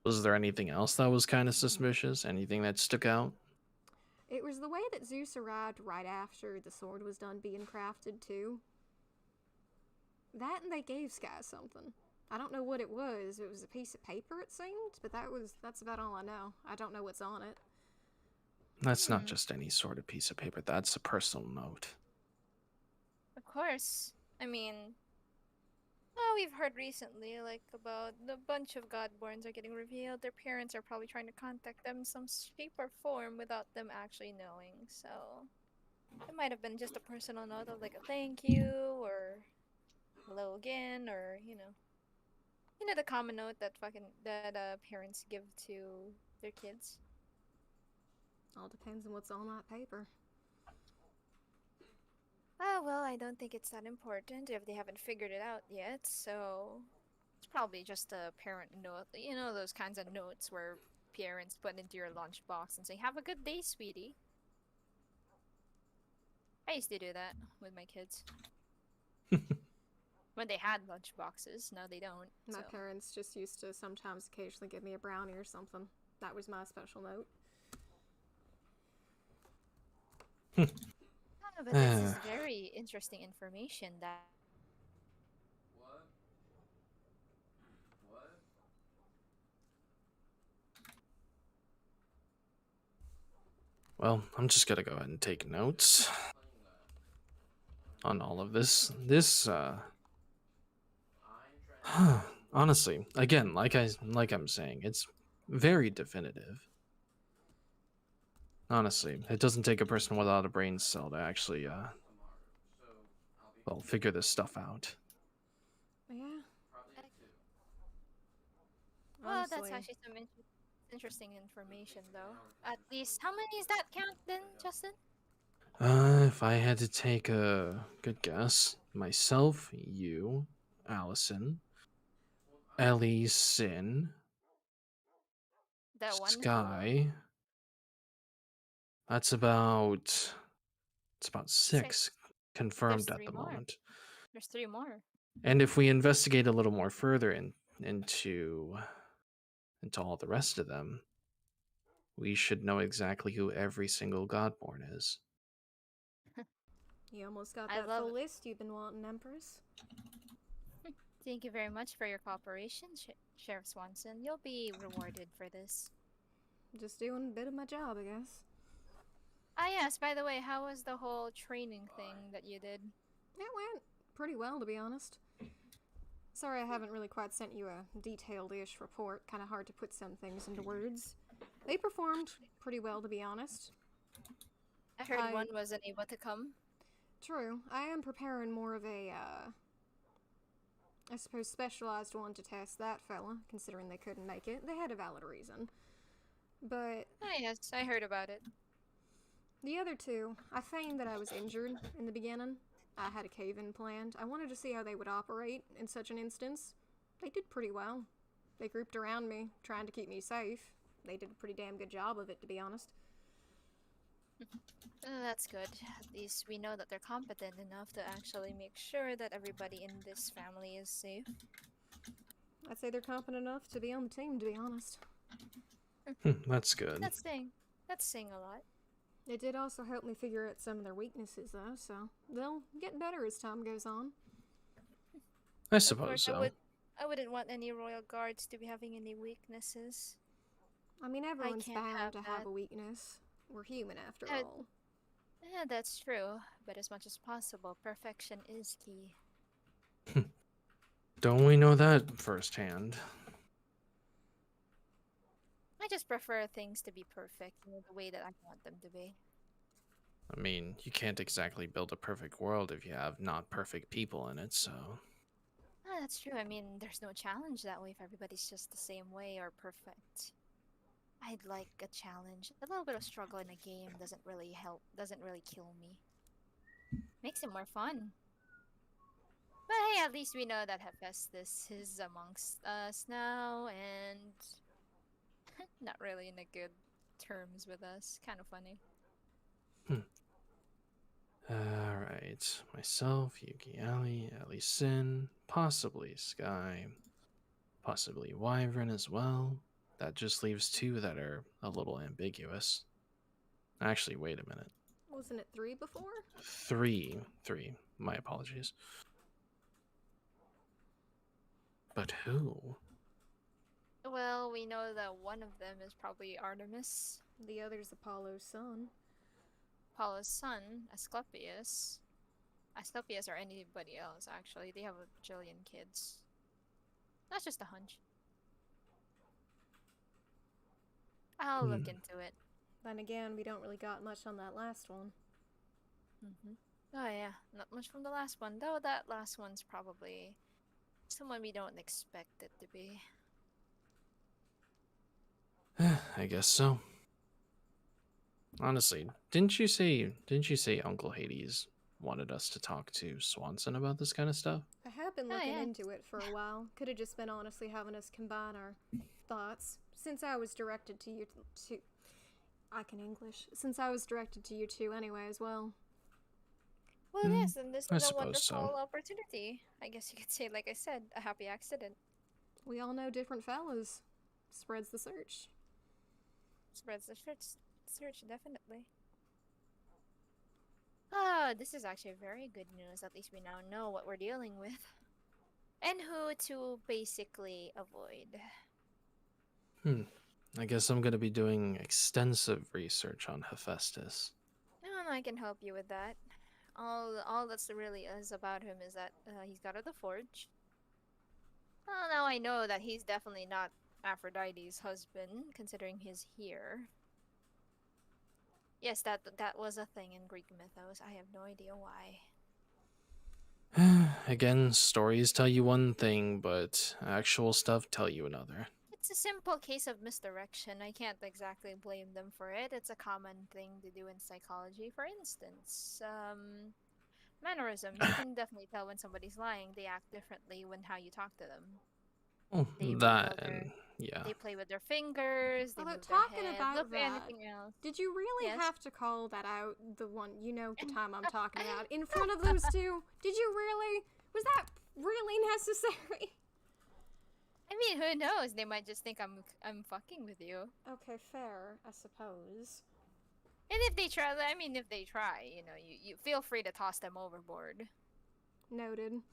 Was there anything else that was kind of suspicious? Anything that stuck out? It was the way that Zeus arrived right after the sword was done being crafted, too. That and they gave Sky something. I don't know what it was. It was a piece of paper, it seemed, but that's about all I know. I don't know what's on it. That's not just any sort of piece of paper. That's a personal note. Of course. I mean, well, we've heard recently, like, about the bunch of Godborns are getting revealed. Their parents are probably trying to contact them in some shape or form without them actually knowing. So, it might have been just a personal note of, like, a thank you, or hello again, or, the common note that parents give to their kids. All depends on what's on that paper. Oh, well, I don't think it's that important if they haven't figured it out yet, so it's probably just a parent note. You know, those kinds of notes where parents put into your lunchbox and say, "Have a good day, sweetie." I used to do that with my kids. When they had lunchboxes, now they don't. My so. parents just used to sometimes occasionally give me a brownie or something. That was my special note. Oh, but this is very interesting information that What? What? Well, I'm just gonna go ahead and take notes Playing that. on all of this. I'm trying to. Honestly, again, like I'm saying, it's very definitive. Honestly, it doesn't take a person without a brain cell to actually, Tomorrow, so I'll be well, figure this stuff out. Yeah. probably at 2. well, that's Honestly, actually some interesting information, though. At least, how many is that count then, Justin? If I had to take a good guess, myself, you, Allison, Ellie, Sin, That one who Sky. That's about six confirmed There's at 3 the more. moment. There's 3 more. And if we investigate a little more further into all the rest of them, we should know exactly who every single Godborn is. you almost got I that love full it. list you've been wanting, Empress. Thank you very much for your cooperation, Sheriff Swanson. You'll be rewarded for this. Just doing a bit of my job, I guess. Ah, yes, by the way, how was the whole training thing that you did? It went pretty well, to be honest. Sorry I haven't really quite sent you a detailed-ish report. Kind of hard to put some things into words. They performed pretty well, to be honest. I heard one wasn't able to come. True. I am preparing more of a, I suppose, specialized one to test that fella, considering they couldn't make it. They had a valid reason. But Ah, yes, I heard about it. the other two, I feigned that I was injured in the beginning. I had a cave-in planned. I wanted to see how they would operate in such an instance. They did pretty well. They grouped around me, trying to keep me safe. They did a pretty damn good job of it, to be honest. That's good. At least we know that they're competent enough to actually make sure that everybody in this family is safe. I'd say they're competent enough to be on the team, to be honest. That's good. That's saying a lot. It did also help me figure out some of their weaknesses, though, so they'll get better as time goes on. I Of suppose course, so. I wouldn't want any royal guards to be having any weaknesses. I mean, everyone's can't bound have to have that. a weakness. We're human, after Uh, all. Yeah, that's true. But as much as possible, perfection is key. Don't we know that firsthand? I just prefer things to be perfect, the way that I want them to be. I mean, you can't exactly build a perfect world if you have not perfect people in it, so... Ah, that's true. I mean, there's no challenge that way if everybody's just the same way or perfect. I'd like a challenge. A little bit of struggle in a game doesn't really help, doesn't really kill me. Makes it more fun. But hey, at least we know that Hephaestus is amongst us now, and not really in a good terms with us. Kind of funny. Alright. Alright, myself, Yuki Ali, Ellie Sin, possibly Sky, possibly Wyvern as well. That just leaves 2 that are a little ambiguous. Actually, wait a minute. Wasn't it 3 before? 3. My apologies. But who? Well, we know that one of them is probably Artemis, The other's Apollo's son. Apollo's son, Asclepius. Asclepius or anybody else, actually. They have a bajillion kids. That's just a hunch. I'll look into it. Then again, we don't really got much on that last one. Oh yeah, not much from the last one, though that last one's probably someone we don't expect it to be. I guess so. Honestly, didn't you say Uncle Hades wanted us to talk to Swanson about this kind of stuff? I have been Oh, looking yeah. into it for a while. Could have just been honestly having us combine our thoughts. Since I was directed to you two. I can English. Since I was directed to you two anyway as well. Well, yes, and this I is a suppose wonderful so. opportunity. I guess you could say, like I said, a happy accident. We all know different fellas. Spreads the search. Spreads the search, definitely. Ah, this is actually very good news. At least we now know what we're dealing with. And who to basically avoid. I guess I'm gonna be doing extensive research on Hephaestus. No, I can help you with that. All that's really is about him is that he's got the forge. Well, now I know that he's definitely not Aphrodite's husband, considering he's here. Yes, that was a thing in Greek mythos. I have no idea why. Again, stories tell you one thing, but actual stuff tell you another. It's a simple case of misdirection. I can't exactly blame them for it. It's a common thing to do in psychology. For instance, mannerism. You can definitely tell when somebody's lying. They act differently when how you talk to them. Oh, They that wiggle their- and yeah. They play with their fingers. They Although move their talking head. about Look for that, anything else. Did you really Yes. have to call that out? The one, you know, the time I'm talking about, in front of those two? Did you really? Was that really necessary? I mean, who knows? They might just think I'm fucking with you. Okay, fair, I suppose. And if they try, I mean, if they try, you know, you feel free to toss them overboard. Noted.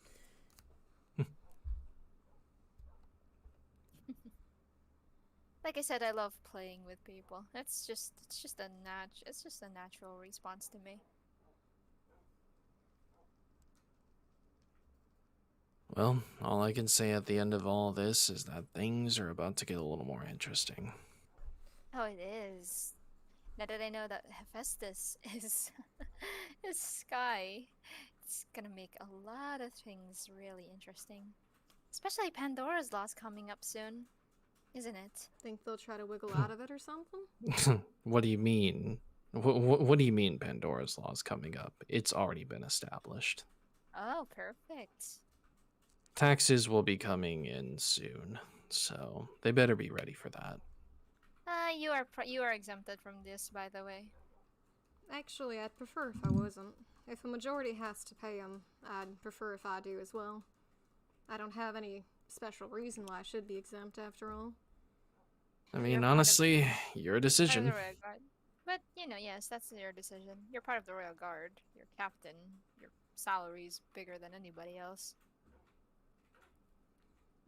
Like I said, I love playing with people. It's just a natural response to me. Well, all I can say at the end of all this is that things are about to get a little more interesting. Oh, it is. Now that I know that Hephaestus is is Sky, it's gonna make a lot of things really interesting. Especially Pandora's Lost coming up soon, isn't it? Think they'll try to wiggle out of it or something? What do you mean? What do you mean Pandora's Law is coming up? It's already been established. Oh, perfect. Taxes will be coming in soon, so they better be ready for that. You are exempted from this, by the way. Actually, I'd prefer if I wasn't. If a majority has to pay them, I'd prefer if I do as well. I don't have any special reason why I should be exempt after all. I You're mean, part of- honestly, your Part of the decision. Royal Guard. But, you know, yes, that's your decision. You're part of the Royal Guard. You're captain. Your salary's bigger than anybody else.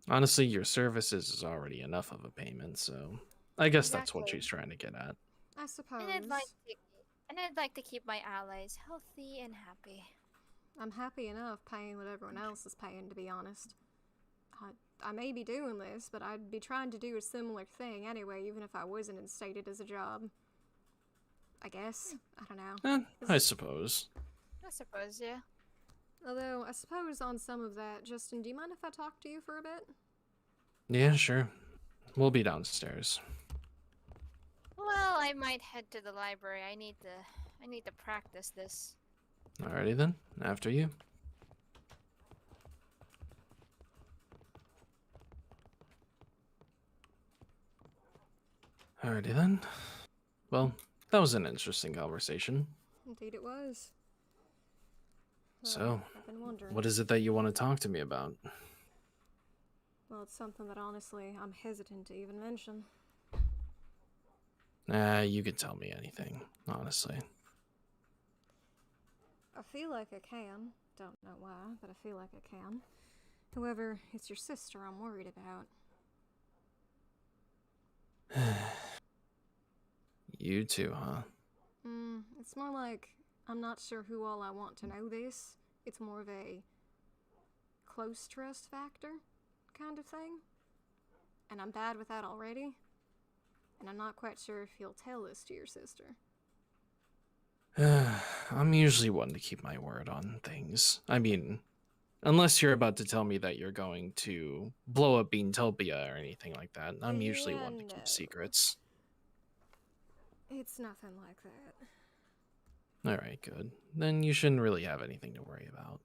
Honestly, your services is already enough of a payment, so I guess that's what Exactly. she's trying to get at. I suppose. And I'd like to keep my allies healthy and happy. I'm happy enough paying what everyone else is paying, to be honest. I may be doing this, but I'd be trying to do a similar thing anyway, even if I wasn't instated as a job. I guess. I don't know. I suppose. I suppose, yeah. Although, I suppose on some of that, Justin, do you mind if I talk to you for a bit? Yeah, sure. We'll be downstairs. Well, I might head to the library. I need to practice this. Alrighty then, after you. Alrighty then. Well, that was an interesting conversation. Indeed it was. So, I've been wondering. what is it that you want to talk to me about? Well, it's something that honestly I'm hesitant to even mention. You can tell me anything, honestly. I feel like I can. Don't know why, but I feel like I can. However, it's your sister I'm worried about. You too, huh? It's more like I'm not sure who all I want to know this. It's more of a close trust factor kind of thing. And I'm bad with that already. And I'm not quite sure if you'll tell this to your sister. I'm usually one to keep my word on things. I mean, unless you're about to tell me that you're going to blow up Beantopia or anything like that, I'm usually one to No. keep secrets. It's nothing like that. Alright, good. Then you shouldn't really have anything to worry about.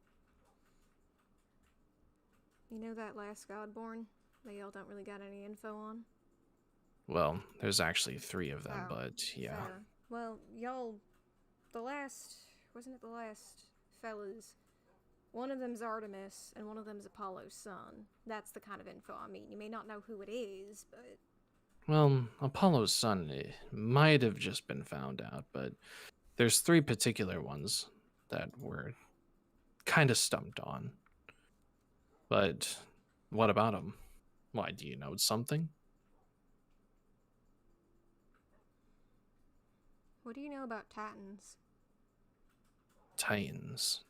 You know that last Godborn that y'all don't really got any info on? Well, there's actually 3 of them, Oh, but yeah. Fair. Well, y'all, wasn't it the last fellas? One of them's Artemis, and one of them's Apollo's son. That's the kind of info I mean. You may not know who it is, but... Well, Apollo's son might have just been found out, but there's 3 particular ones that we're kind of stumped on. But what about them? Why, do you know something? What do you know about Titans? Titans.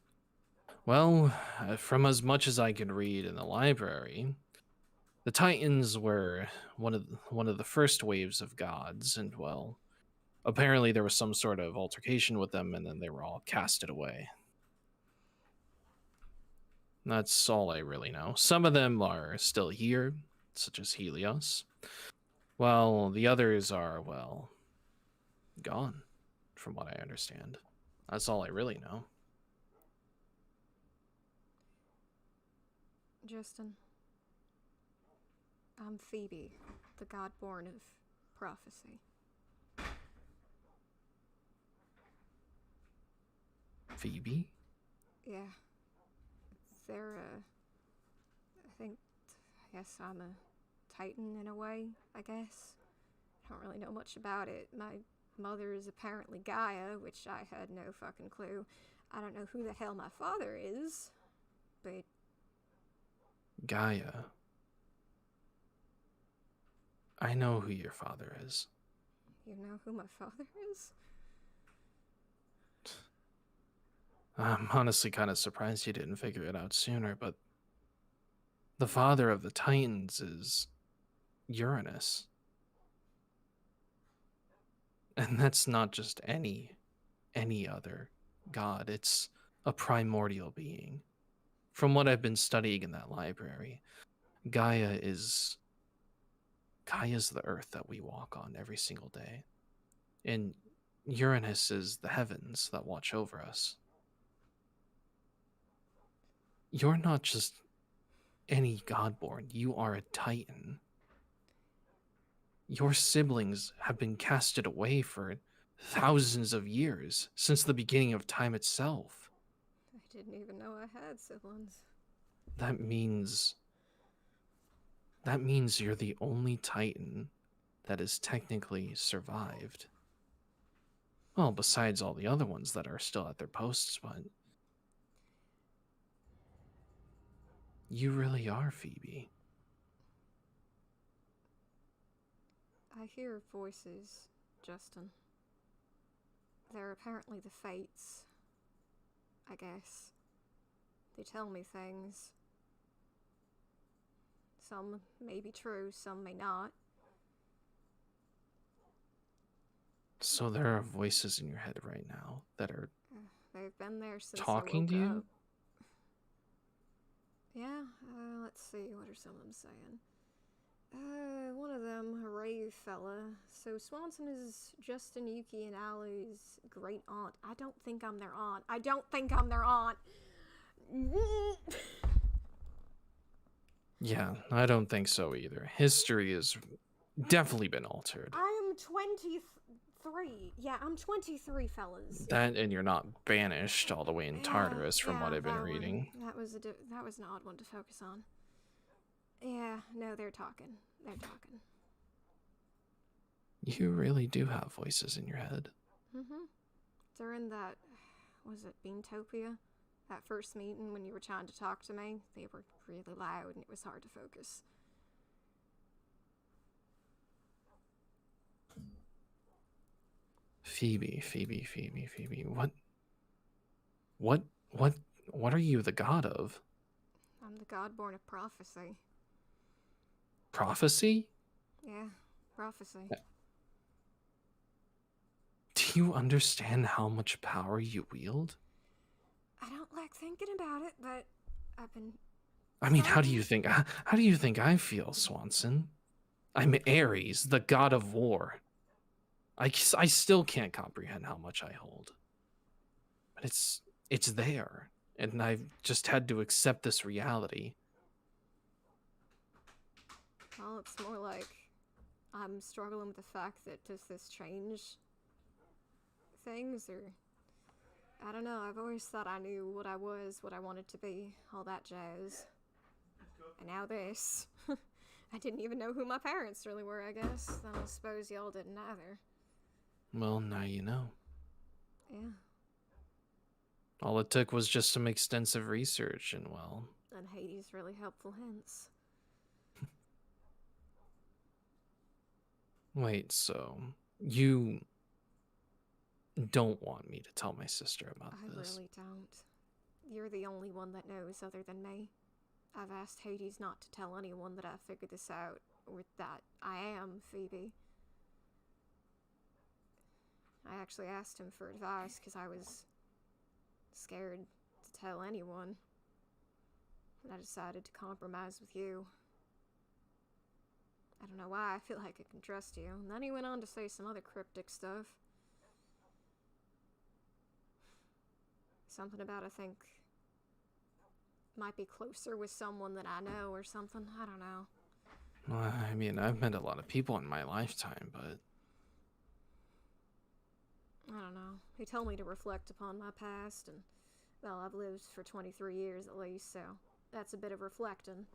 Well, from as much as I could read in the library, the Titans were one of the first waves of gods, and well, apparently there was some sort of altercation with them, and then they were all casted away. That's all I really know. Some of them are still here, such as Helios, while the others are, well, gone, from what I understand. That's all I really know. Justin. I'm Phoebe, the Godborn of prophecy. Phoebe? Yeah. I guess I'm a Titan in a way, I guess. I don't really know much about it. My mother is apparently Gaia, which I had no fucking clue. I don't know who the hell my father is, but... Gaia. I know who your father is. You know who my father is? I'm honestly kind of surprised you didn't figure it out sooner, but the father of the Titans is Uranus. And that's not just any other god. It's a primordial being. From what I've been studying in that library, Gaia's the earth that we walk on every single day. And Uranus is the heavens that watch over us. You're not just any Godborn. You are a Titan. Your siblings have been casted away for thousands of years, since the beginning of time itself. I didn't even know I had siblings. That means you're the only Titan that has technically survived. Well, besides all the other ones that are still at their posts, but you really are Phoebe. I hear voices, Justin. They're apparently the Fates, I guess. They tell me things. Some may be true, some may not. So there are voices in your head right now that are They've been there since talking I woke to you? up. Yeah, let's see, what are some of them saying? One of them, a rave fella. So Swanson is Justin, Yuki, and Allie's great aunt. I don't think I'm their aunt. I don't think I'm their aunt. Yeah, I don't think so either. History has definitely been altered. I am 23 23. Yeah, I'm 23, fellas. That and you're not banished all the way in Tartarus from what I've been that reading. One. That was an odd one to focus on. Yeah, no, they're talking. They're talking. You really do have voices in your head. Mm-hmm. During that, was it Beantopia? That first meeting when you were trying to talk to me, they were really loud and it was hard to focus. Phoebe. What are you the god of? I'm the Godborn of prophecy. Prophecy? Yeah, prophecy. Do you understand how much power you wield? I don't like thinking about it, but I've been... I mean, how do you think I feel, Swanson? I'm Ares, the god of war. I still can't comprehend how much I hold. But it's there, and I've just had to accept this reality. Well, it's more like I'm struggling with the fact that does this change things, or... I don't know, I've always thought I knew what I was, what I wanted to be, all that jazz. And now this. I didn't even know who my parents really were, I guess. I don't suppose y'all didn't either. Well, now you know. Yeah. All it took was just some extensive research, and well... And Hades' really helpful hints. Wait, so... you... don't want me to tell my sister about this? I really don't. You're the only one that knows other than me. I've asked Hades not to tell anyone that I figured this out, or that I am Phoebe. I actually asked him for advice because I was scared to tell anyone. And I decided to compromise with you. I don't know why, I feel like I can trust you. And then he went on to say some other cryptic stuff. Something about, I think, might be closer with someone that I know or something. I don't know. Well, I mean, I've met a lot of people in my lifetime, but... I don't know. He told me to reflect upon my past, and, well, I've lived for 23 years at least, so that's a bit of reflecting.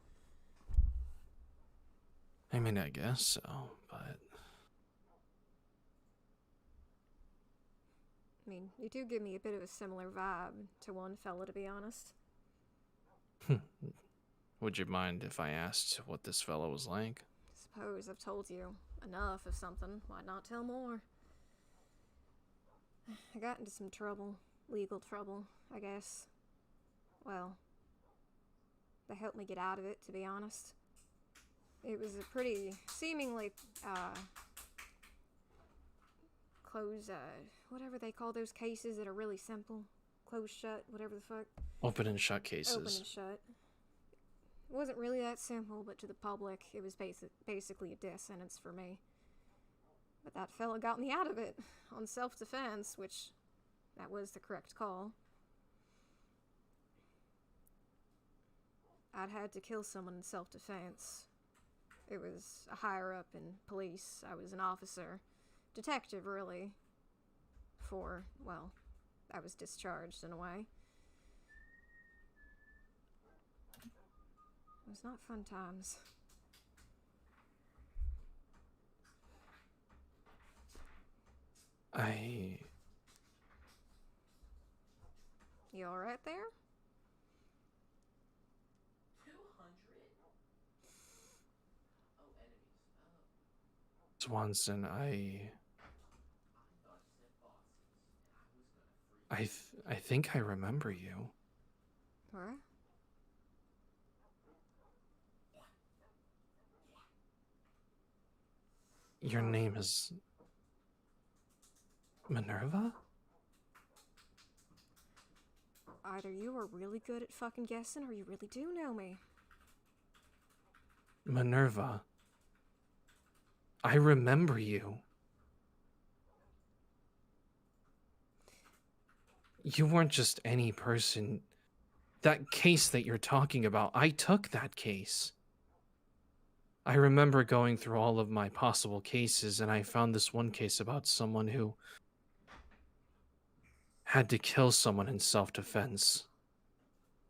I mean, I guess so, but... I mean, you do give me a bit of a similar vibe to one fella, to be honest. Would you mind if I asked what this fellow was like? Suppose I've told you enough of something. Why not tell more? I got into some trouble. Legal trouble, I guess. Well, they helped me get out of it, to be honest. It was a pretty, seemingly, whatever they call those cases that are really simple. Closed shut, whatever the fuck. Open and shut cases. Open and shut. It wasn't really that simple, but to the public, it was basically a death sentence for me. But that fella got me out of it, on self-defense, which, that was the correct call. I'd had to kill someone in self-defense. It was a higher-up in police. I was an officer. Detective, really. I was discharged in a way. It was not fun times. You alright there? 200? Oh, enemies. Oh. Swanson, I thought it said bosses, and I was gonna freak. I think I remember you. What? Your name is... Minerva? Either you are really good at fucking guessing, or you really do know me. Minerva. I remember you. You weren't just any person. That case that you're talking about, I took that case. I remember going through all of my possible cases, and I found this one case about someone who had to kill someone in self-defense.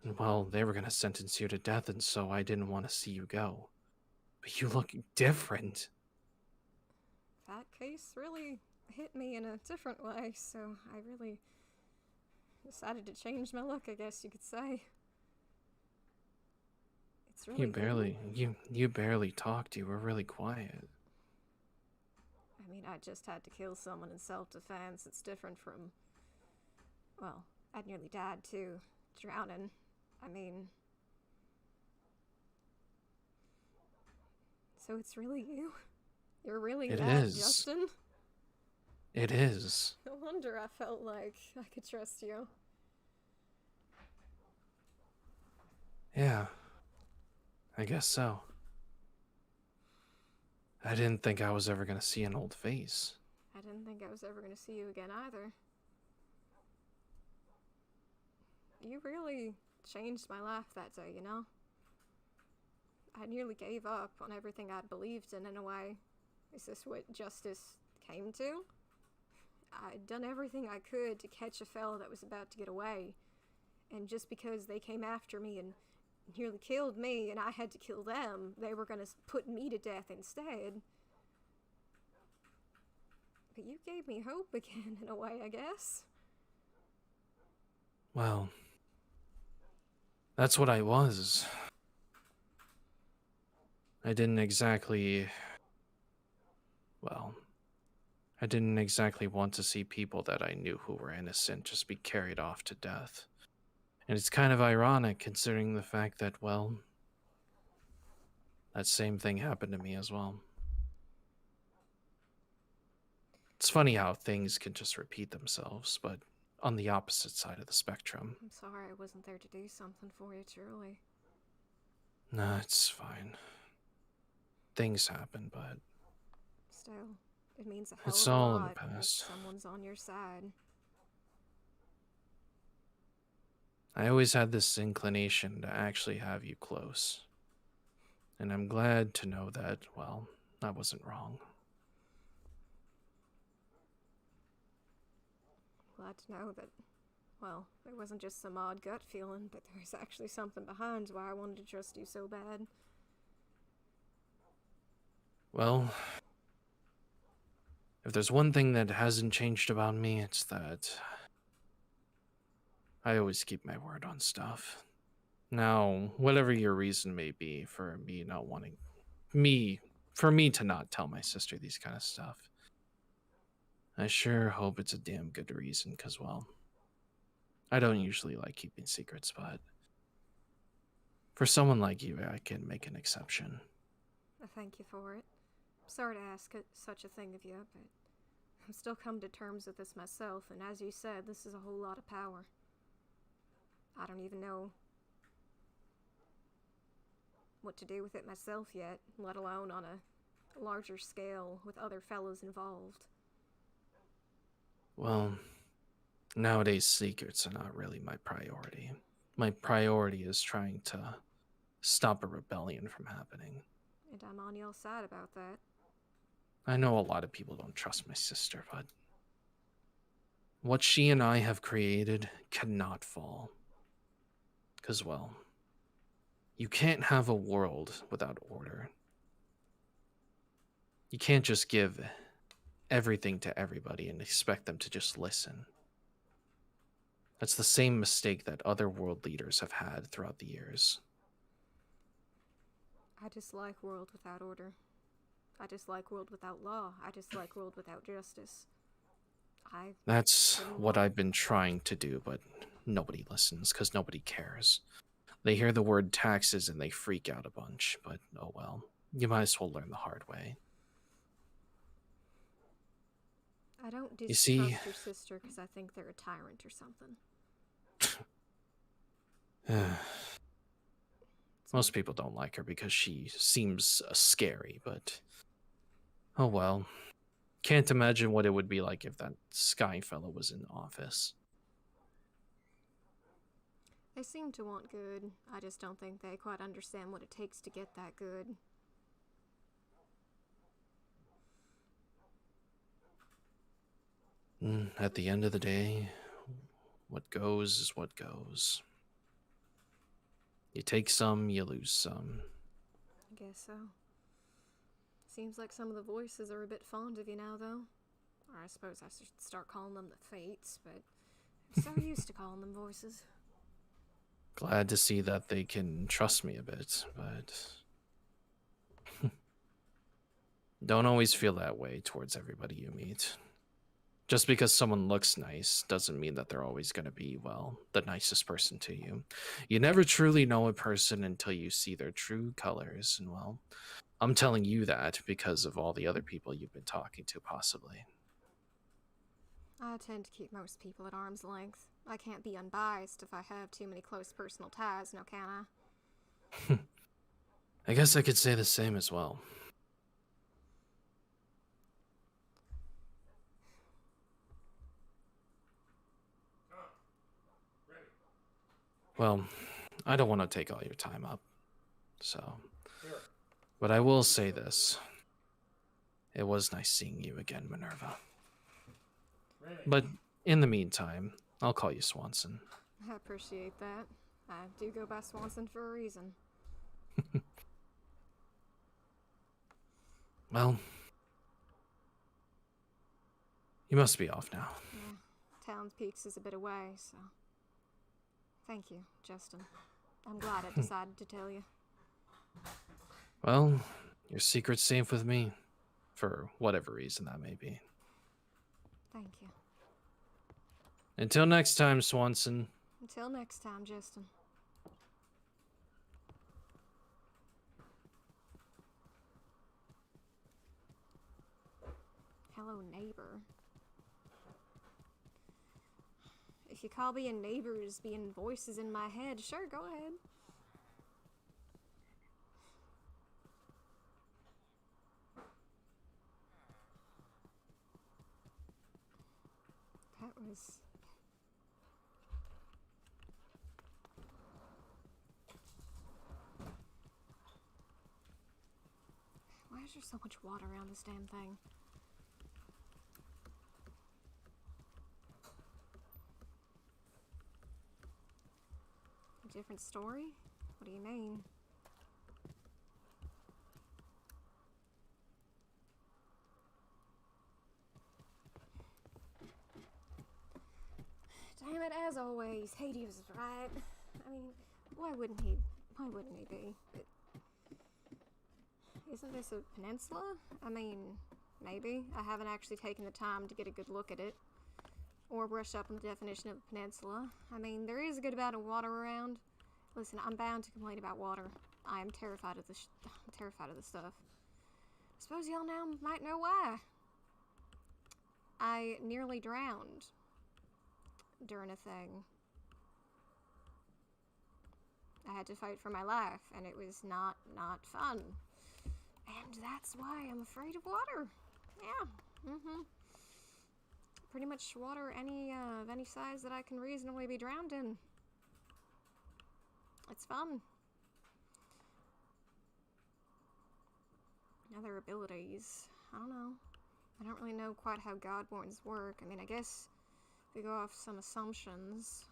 And well, they were going to sentence you to death, and so I didn't want to see you go. But you look different. That case really hit me in a different way, so I really decided to change my look, I guess you could say. It's really You barely talked. You were really quiet. I mean, I just had to kill someone in self-defense. It's different from, well, I nearly died too, drowning. I mean, so it's really you? You're really It that, is. Justin? It is. No wonder I felt like I could trust you. Yeah. I guess so. I didn't think I was ever going to see an old face. I didn't think I was ever going to see you again either. You really changed my life that day, you know? I nearly gave up on everything I'd believed in a way. Is this what justice came to? I'd done everything I could to catch a fella that was about to get away. And just because they came after me and nearly killed me and I had to kill them, they were gonna put me to death instead. But you gave me hope again, in a way, I guess. Well, that's what I was. I didn't exactly... Well, I didn't exactly want to see people that I knew who were innocent just be carried off to death. And it's kind of ironic considering the fact that, well, that same thing happened to me as well. It's funny how things can just repeat themselves, but on the opposite side of the spectrum. I'm sorry I wasn't there to do something for you, truly. Nah, it's fine. Things happen, but Still, it means a hell it's of a all in lot the if past. someone's on your side. I always had this inclination to actually have you close. And I'm glad to know that, well, I wasn't wrong. Glad to know that, well, it wasn't just some odd gut feeling, but there was actually something behind why I wanted to trust you so bad. Well, if there's one thing that hasn't changed about me, it's that I always keep my word on stuff. Now, whatever your reason may be for me not wanting for me to not tell my sister these kind of stuff, I sure hope it's a damn good reason, because, well, I don't usually like keeping secrets, but for someone like you, I can make an exception. I thank you for it. Sorry to ask such a thing of you, but I'm still come to terms with this myself, and as you said, this is a whole lot of power. I don't even know what to do with it myself yet, let alone on a larger scale with other fellows involved. Well, nowadays secrets are not really my priority. My priority is trying to stop a rebellion from happening. And I'm on your side about that. I know a lot of people don't trust my sister, but what she and I have created cannot fall. Because, well, you can't have a world without order. You can't just give everything to everybody and expect them to just listen. That's the same mistake that other world leaders have had throughout the years. I dislike world without order. I dislike world without law. I dislike world without justice. That's what I've been trying to do, but nobody listens because nobody cares. They hear the word taxes and they freak out a bunch, but oh well. You might as well learn the hard way. I don't You see, distrust your sister because I think they're a tyrant or something. most people don't like her because she seems scary, but oh well. Can't imagine what it would be like if that Sky fellow was in office. They seem to want good. I just don't think they quite understand what it takes to get that good. At the end of the day, what goes is what goes. You take some, you lose some. I guess so. Seems like some of the voices are a bit fond of you now, though. Or I suppose I should start calling them the Fates, but I'm so used to calling them voices. Glad to see that they can trust me a bit, but don't always feel that way towards everybody you meet. Just because someone looks nice doesn't mean that they're always going to be, well, the nicest person to you. You never truly know a person until you see their true colors, and well, I'm telling you that because of all the other people you've been talking to, possibly. I tend to keep most people at arm's length. I can't be unbiased if I have too many close personal ties, now can I? I guess I could say the same as well. Well, I don't want to take all your time up, so... But I will say this. It was nice seeing you again, Minerva. But in the meantime, I'll call you Swanson. I appreciate that. I do go by Swanson for a reason. Well, you must be off now. Yeah, Town Peaks is a bit away, so... Thank you, Justin. I'm glad I decided to tell you. Well, your secret's safe with me, for whatever reason that may be. Thank you. Until next time, Swanson. Until next time, Justin. Hello, neighbor. If you call being neighbors being voices in my head, sure, go ahead. That was... Why is there so much water around this damn thing? A different story? What do you mean? Damn it, as always, Hades is right. I mean, why wouldn't he be? Isn't this a peninsula? I mean, maybe. I haven't actually taken the time to get a good look at it. Or brush up on the definition of a peninsula. I mean, there is a good amount of water around. Listen, I'm bound to complain about water. I am terrified of this. I'm terrified of this stuff. I suppose y'all now might know why. I nearly drowned during a thing. I had to fight for my life, and it was not fun. And that's why I'm afraid of water. Yeah. Pretty much water of any size that I can reasonably be drowned in. It's fun. Other abilities. I don't know. I don't really know quite how Godborns work. I mean, I guess we go off some assumptions.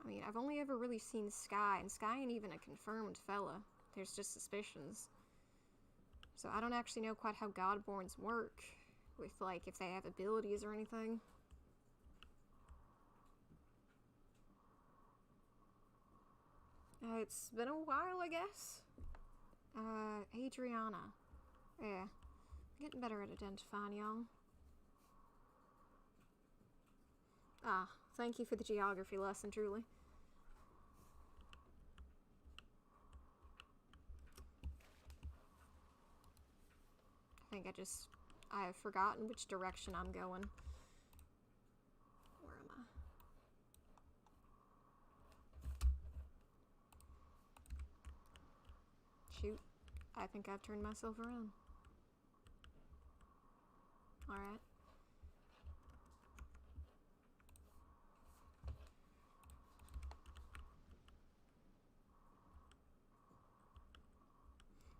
I mean, I've only ever really seen Sky, and Sky ain't even a confirmed fella. There's just suspicions. So I don't actually know quite how Godborns work, with, like, if they have abilities or anything. It's been a while, I guess. Adriana. Yeah. Getting better at identifying y'all. Ah, thank you for the geography lesson, truly. I think I have forgotten which direction I'm going. Where am I? Shoot. I think I've turned myself around. Alright.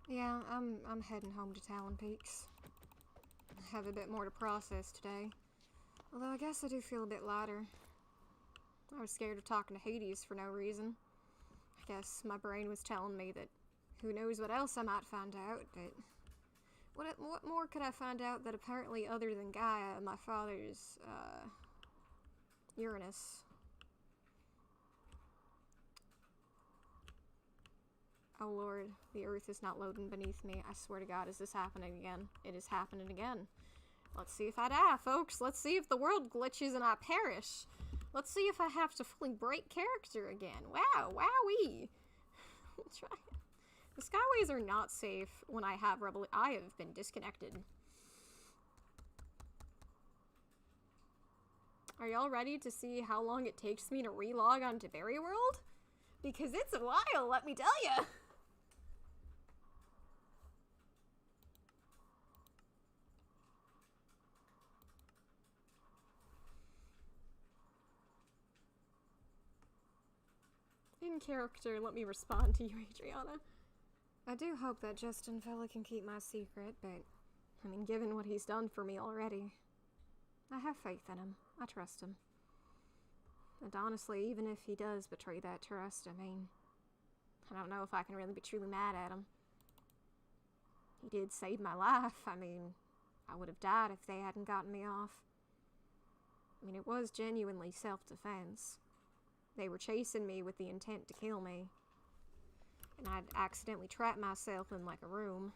Yeah, I'm heading home to Talon Peaks. I have a bit more to process today. Although I guess I do feel a bit lighter. I was scared of talking to Hades for no reason. I guess my brain was telling me that who knows what else I might find out, but what more could I find out that apparently other than Gaia, my father's, Uranus? Oh lord, the earth is not loading beneath me. I swear to God, is this happening again? It is happening again. Let's see if I die, folks. Let's see if the world glitches and I perish. Let's see if I have to fully break character again. Wow, wowee. Try it. The skyways are not safe when I have I have been disconnected. Are y'all ready to see how long it takes me to relog onto Berry World? Because it's a while, let me tell ya! In character, let me respond to you, Adriana. I do hope that Justin fella can keep my secret, but, I mean, given what he's done for me already, I have faith in him. I trust him. And honestly, even if he does betray that trust, I mean, I don't know if I can really be truly mad at him. He did save my life. I mean, I would have died if they hadn't gotten me off. I mean, it was genuinely self-defense. They were chasing me with the intent to kill me. And I'd accidentally trapped myself in, like, a room.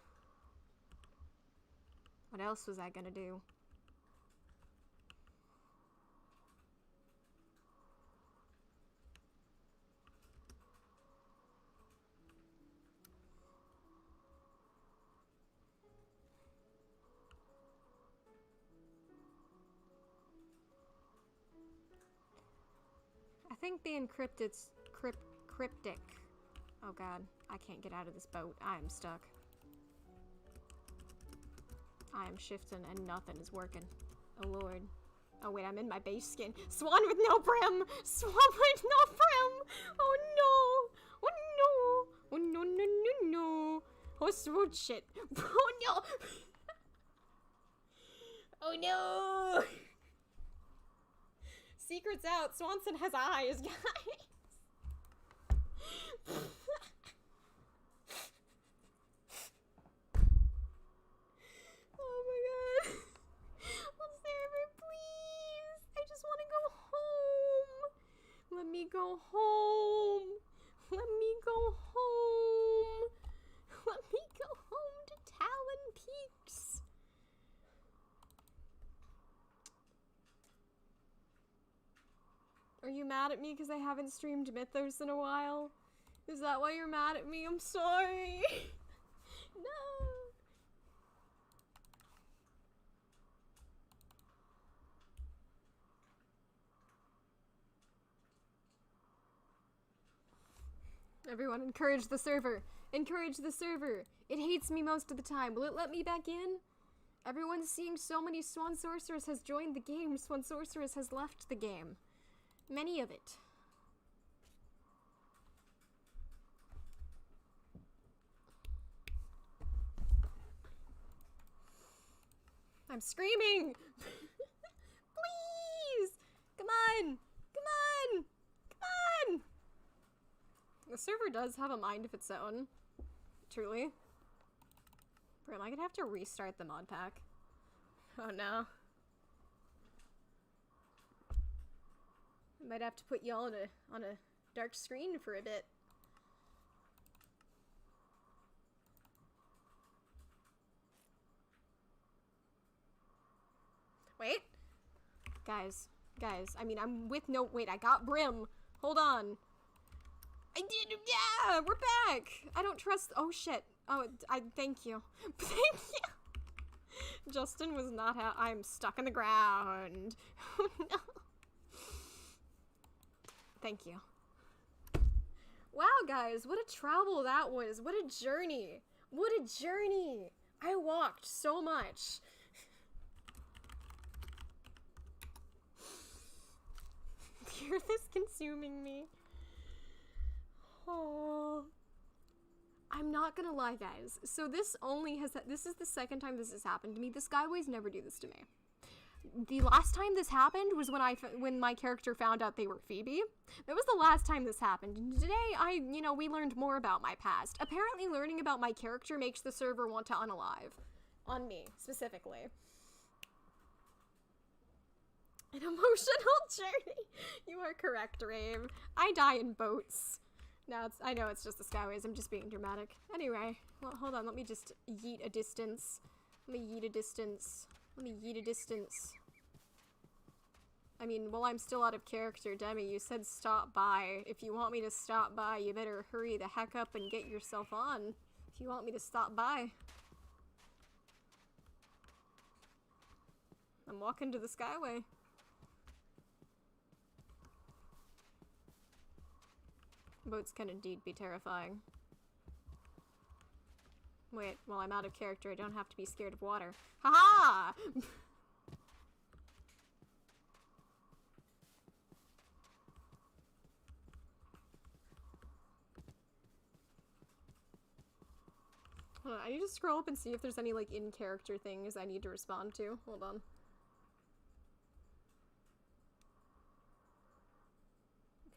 What else was I gonna do? I think being cryptic. Oh god, I can't get out of this boat. I am stuck. I am shifting and nothing is working. Oh lord. Oh wait, I'm in my base skin. Swan with no brim! Swan with no brim! Oh no! Oh no! Oh no no no no! Oh shit! Oh no! Oh no! Secret's out. Swanson has eyes, guys. Oh my god. Server, please. I just want to go home. Let me go home. Let me go home. Let me go home to Talon Peaks. Are you mad at me because I haven't streamed Mythos in a while? Is that why you're mad at me? I'm sorry. No. Everyone, encourage the server. Encourage the server. It hates me most of the time. Will it let me back in? Everyone's seeing so many SwanSorceress has joined the game. SwanSorceress has left the game. Many of it. I'm screaming! Please! Come on! Come on! Come on! The server does have a mind of its own. Truly. Bro, am I gonna have to restart the mod pack? Oh no. I might have to put y'all on a dark screen for a bit. Wait. Guys, I mean, I'm with no- wait, I got Brim. Hold on. I did- yeah, we're back. I don't trust- oh shit. Oh, thank you. Thank you. Justin was not I'm stuck in the ground. Oh no. Thank you. Wow, guys, what a travel that was. What a journey. What a journey. I walked so much. The earth is consuming me. Oh. I'm not gonna lie, guys. So this is the second time this has happened to me. The Skyways never do this to me. The last time this happened was when my character found out they were Phoebe. That was the last time this happened. And today, we learned more about my past. Apparently, learning about my character makes the server want to unalive. On me, specifically. An emotional journey. You are correct, Rave. I die in boats. Now, I know it's just the Skyways. I'm just being dramatic. Anyway, well, hold on. Let me just yeet a distance. Let me yeet a distance. I mean, while I'm still out of character, Demi, you said stop by. If you want me to stop by, you better hurry the heck up and get yourself on. If you want me to stop by. I'm walking to the Skyway. Boats can indeed be terrifying. Wait, while I'm out of character, I don't have to be scared of water. Haha! Hold on, I need to scroll up and see if there's any, like, in-character things I need to respond to. Hold on.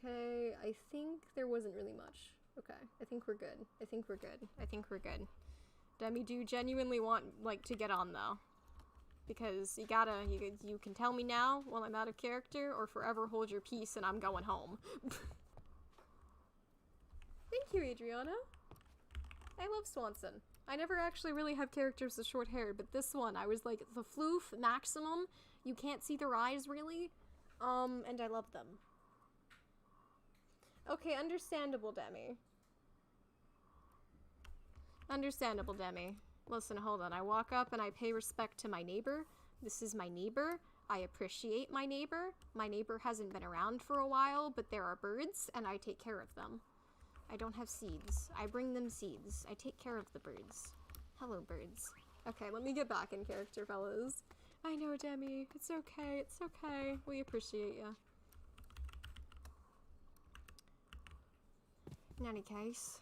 Okay, I think there wasn't really much. Okay, I think we're good. I think we're good. Demi, do you genuinely want, like, to get on, though? Because you can tell me now while I'm out of character, or forever hold your peace and I'm going home. Thank you, Adriana. I love Swanson. I never actually really have characters with short hair, but this one, I was like, the floof maximum. You can't see their eyes, really. And I love them. Okay, understandable, Demi. Understandable, Demi. Listen, hold on. I walk up and I pay respect to my neighbor. This is my neighbor. I appreciate my neighbor. My neighbor hasn't been around for a while, but there are birds, and I take care of them. I don't have seeds. I bring them seeds. I take care of the birds. Hello, birds. Okay, let me get back in character, fellas. I know, Demi. It's okay. It's okay. We appreciate you. In any case...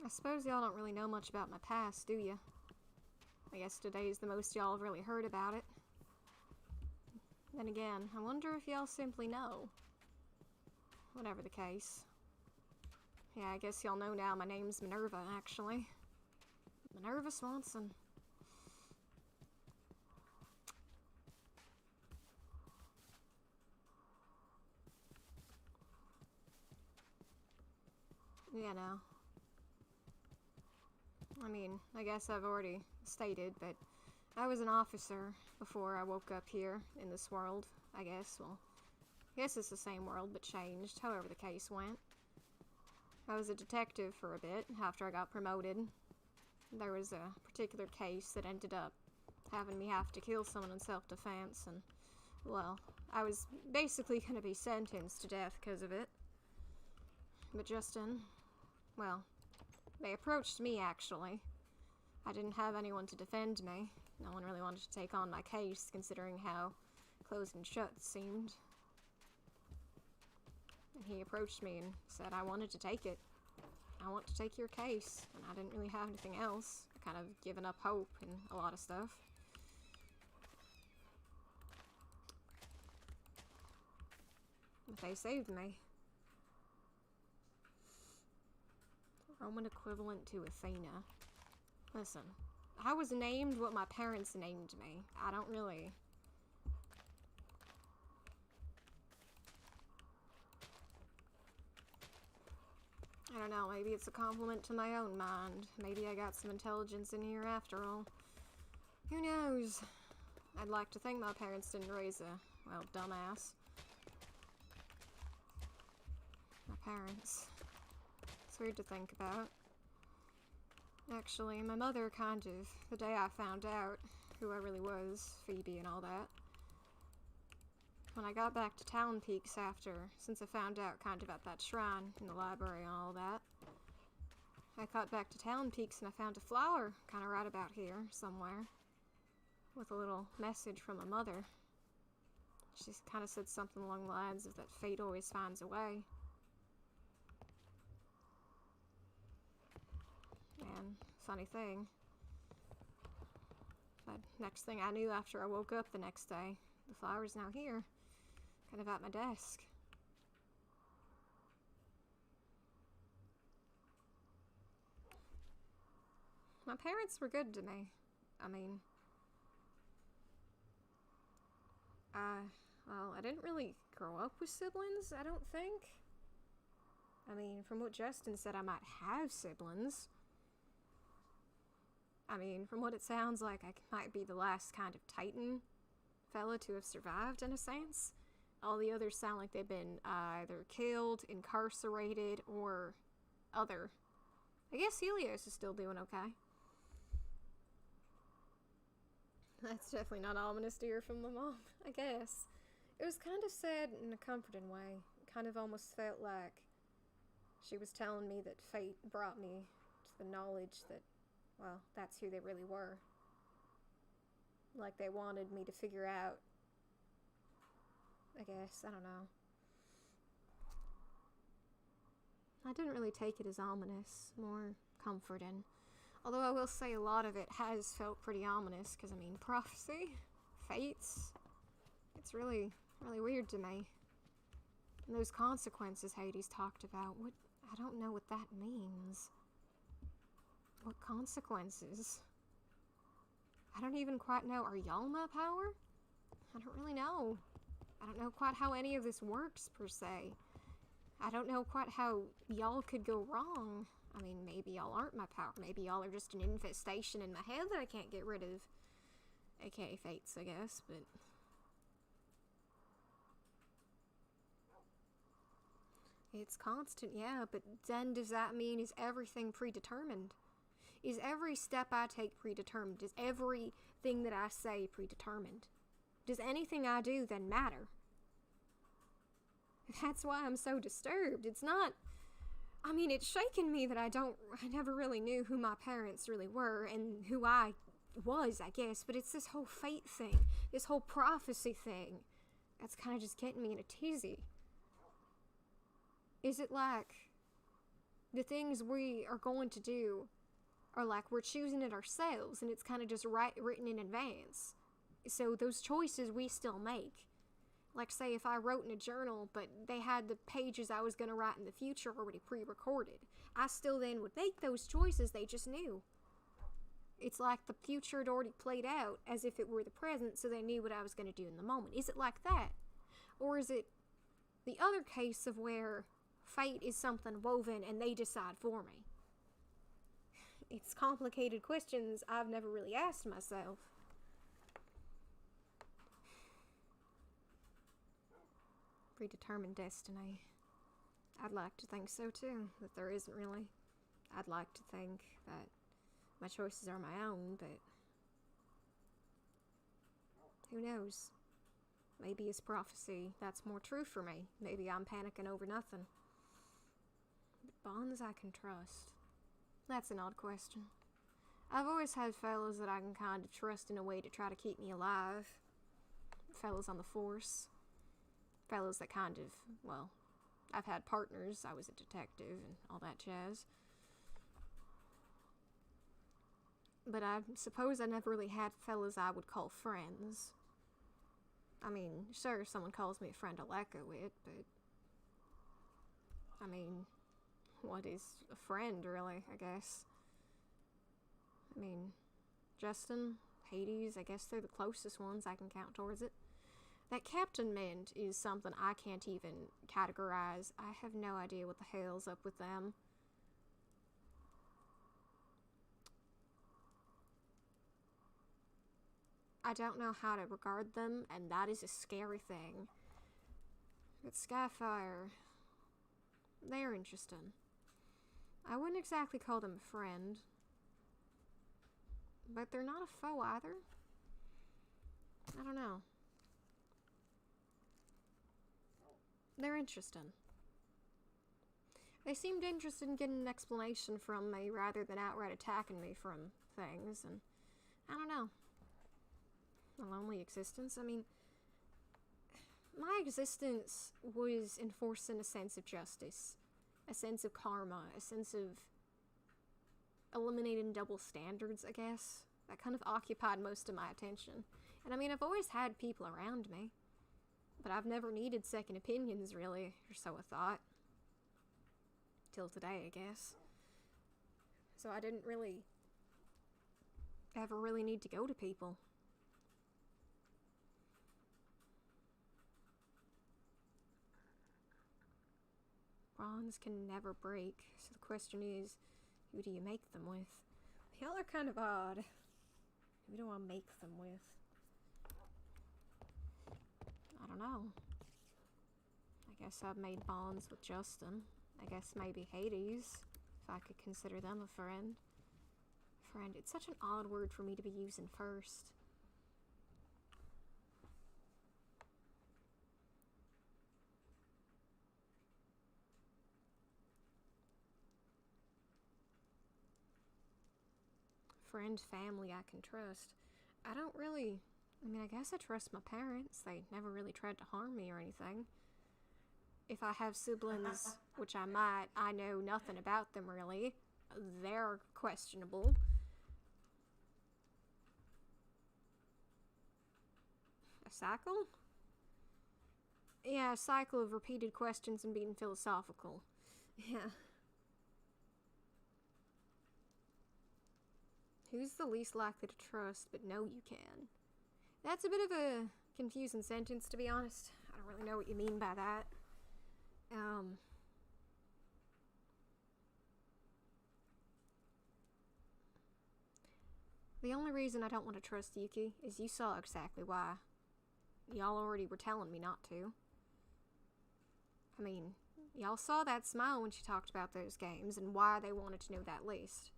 I suppose y'all don't really know much about my past, do you? I guess today's the most y'all have really heard about it. Then again, I wonder if y'all simply know. Whatever the case. Yeah, I guess y'all know now my name's Minerva, actually. Minerva Swanson. Yeah, no. I mean, I guess I've already stated, but I was an officer before I woke up here in this world, I guess. Well, I guess it's the same world, but changed, however the case went. I was a detective for a bit after I got promoted. There was a particular case that ended up having me have to kill someone in self-defense, and, well, I was basically gonna be sentenced to death because of it. But Justin, well... They approached me, actually. I didn't have anyone to defend me. No one really wanted to take on my case, considering how closed and shut it seemed. And he approached me and said I wanted to take it. I want to take your case. And I didn't really have anything else. I kind of given up hope and a lot of stuff. But they saved me. Roman equivalent to Athena. Listen, I was named what my parents named me. I don't really... I don't know, maybe it's a compliment to my own mind. Maybe I got some intelligence in here after all. Who knows? I'd like to think my parents didn't raise a, well, dumbass. My parents... It's weird to think about. Actually, my mother kind of, the day I found out who I really was, Phoebe and all that. When I got back to Talon Peaks since I found out kind of at that shrine in the library and all that, I got back to Talon Peaks and I found a flower kind of right about here somewhere with a little message from my mother. She kind of said something along the lines of that fate always finds a way. Man, funny thing. But next thing I knew after I woke up the next day, the flower's now here, kind of at my desk. My parents were good to me. I mean, well, I didn't really grow up with siblings, I don't think. I mean, from what Justin said, I might have siblings. I mean, from what it sounds like, I might be the last kind of Titan fella to have survived, in a sense. All the others sound like they've been either killed, incarcerated, or other. I guess Helios is still doing okay. That's definitely not ominous to hear from my mom, I guess. It was kind of sad in a comforting way. It kind of almost felt like she was telling me that fate brought me to the knowledge that, well, that's who they really were. Like they wanted me to figure out, I guess, I don't know. I didn't really take it as ominous, more comforting. Although I will say a lot of it has felt pretty ominous, because, I mean, prophecy, fates, it's really, really weird to me. And those consequences Hades talked about, I don't know what that means. What consequences? I don't even quite know. Are y'all my power? I don't really know. I don't know quite how any of this works, per se. I don't know quite how y'all could go wrong. I mean, maybe y'all aren't my power. Maybe y'all are just an infestation in my head that I can't get rid of. AKA fates, I guess, but... It's constant, yeah, but then does that mean is everything predetermined? Is every step I take predetermined? Is everything that I say predetermined? Does anything I do then matter? That's why I'm so disturbed. It's not... I mean, it's shaken me that I never really knew who my parents really were and who I was, I guess, but it's this whole fate thing, this whole prophecy thing, that's kind of just getting me in a tizzy. Is it like the things we are going to do are like we're choosing it ourselves and it's kind of just written in advance? So those choices we still make. Like, say, if I wrote in a journal, but they had the pages I was going to write in the future already pre-recorded, I still then would make those choices they just knew. It's like the future had already played out as if it were the present, so they knew what I was going to do in the moment. Is it like that? Or is it the other case of where fate is something woven and they decide for me? It's complicated questions I've never really asked myself. Predetermined destiny. I'd like to think so too, that there isn't really. I'd like to think that my choices are my own, but who knows? Maybe it's prophecy that's more true for me. Maybe I'm panicking over nothing. But bonds I can trust. That's an odd question. I've always had fellows that I can kind of trust in a way to try to keep me alive. Fellows on the force. Fellows that kind of, well, I've had partners. I was a detective and all that jazz. But I suppose I never really had fellows I would call friends. I mean, sure, someone calls me a friend, I'll echo it, but... I mean, what is a friend, really, I guess? I mean, Justin, Hades, I guess they're the closest ones I can count towards it. That captainment is something I can't even categorize. I have no idea what the hell's up with them. I don't know how to regard them, and that is a scary thing. But Skyfire, they're interesting. I wouldn't exactly call them a friend, but they're not a foe either. I don't know. They're interesting. They seemed interested in getting an explanation from me rather than outright attacking me from things, and I don't know. A lonely existence? I mean, my existence was enforcing a sense of justice, a sense of karma, a sense of eliminating double standards, I guess. That kind of occupied most of my attention. And I mean, I've always had people around me, but I've never needed second opinions, really, or so I thought. Till today, I guess. So I didn't really ever really need to go to people. Bonds can never break, so the question is, who do you make them with? Y'all are kind of odd. Who do I make them with? I don't know. I guess I've made bonds with Justin. I guess maybe Hades, if I could consider them a friend. Friend, it's such an odd word for me to be using first. Friend, family I can trust. I don't really... I mean, I guess I trust my parents. They never really tried to harm me or anything. If I have siblings, which I might, I know nothing about them really. They're questionable. A cycle? Yeah, a cycle of repeated questions and being philosophical. Yeah. Who's the least likely to trust, but know you can? That's a bit of a confusing sentence, to be honest. I don't really know what you mean by that. The only reason I don't want to trust Yuki is you saw exactly why. Y'all already were telling me not to. I mean, y'all saw that smile when she talked about those games and why they wanted to know that list.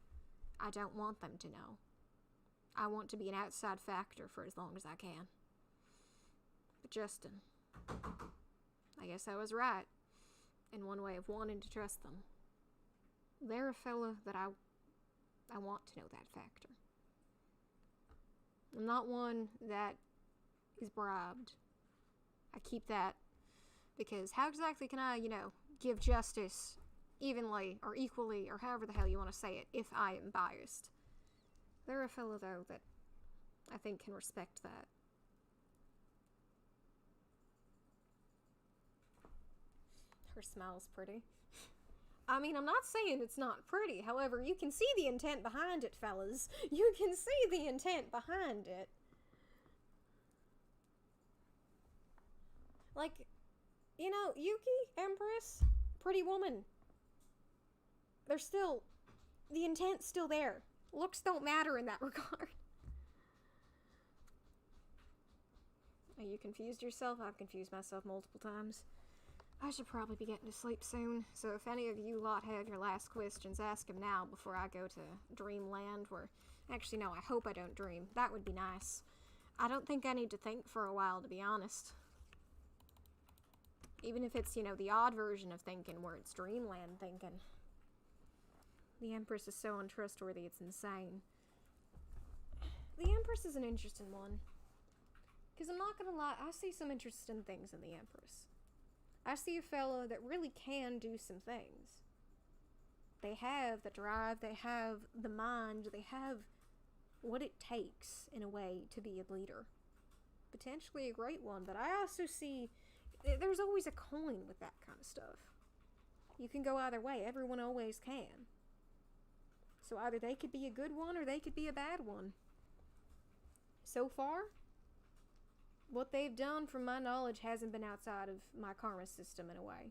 I don't want them to know. I want to be an outside factor for as long as I can. But Justin, I guess I was right in one way of wanting to trust them. They're a fella that I want to know that factor. I'm not one that is bribed. I keep that because how exactly can I, give justice evenly or equally or however the hell you want to say it if I am biased? They're a fellow, though, that I think can respect that. Her smile's pretty. I mean, I'm not saying it's not pretty. However, you can see the intent behind it, fellas. You can see the intent behind it. Like, Yuki, Empress, pretty woman. They're still... the intent's still there. Looks don't matter in that regard. Are you confused yourself? I've confused myself multiple times. I should probably be getting to sleep soon, so if any of you lot have your last questions, ask them now before I go to Dreamland, where... Actually, no, I hope I don't dream. That would be nice. I don't think I need to think for a while, to be honest. Even if it's, the odd version of thinking, where it's Dreamland thinking. The Empress is so untrustworthy, it's insane. The Empress is an interesting one. Because I'm not gonna lie, I see some interesting things in the Empress. I see a fellow that really can do some things. They have the drive, they have the mind, they have what it takes, in a way, to be a leader. Potentially a great one, but I also see... there's always a coin with that kind of stuff. You can go either way, everyone always can. So either they could be a good one, or they could be a bad one. So far, what they've done, from my knowledge, hasn't been outside of my karma system in a way.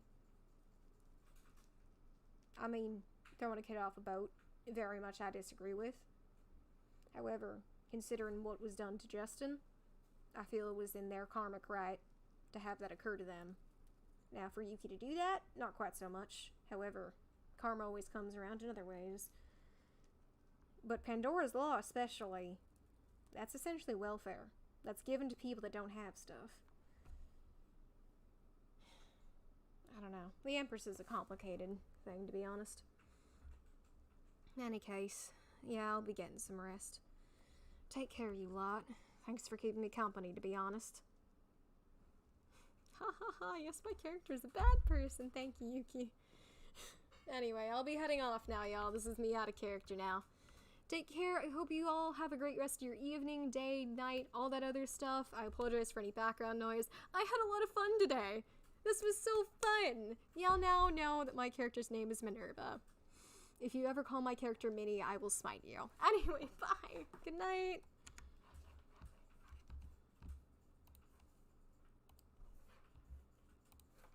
I mean, throwing a kid off a boat, very much I disagree with. However, considering what was done to Justin, I feel it was in their karmic right to have that occur to them. Now, for Yuki to do that, not quite so much. However, karma always comes around in other ways. But Pandora's Law especially, that's essentially welfare. That's given to people that don't have stuff. I don't know. The Empress is a complicated thing, to be honest. In any case, yeah, I'll be getting some rest. Take care, you lot. Thanks for keeping me company, to be honest. Ha ha ha, yes, my character's a bad person. Thank you, Yuki. Anyway, I'll be heading off now, y'all. This is me out of character now. Take care. I hope you all have a great rest of your evening, day, night, all that other stuff. I apologize for any background noise. I had a lot of fun today. This was so fun. Y'all now know that my character's name is Minerva. If you ever call my character Minnie, I will smite you. Anyway, bye. Good night.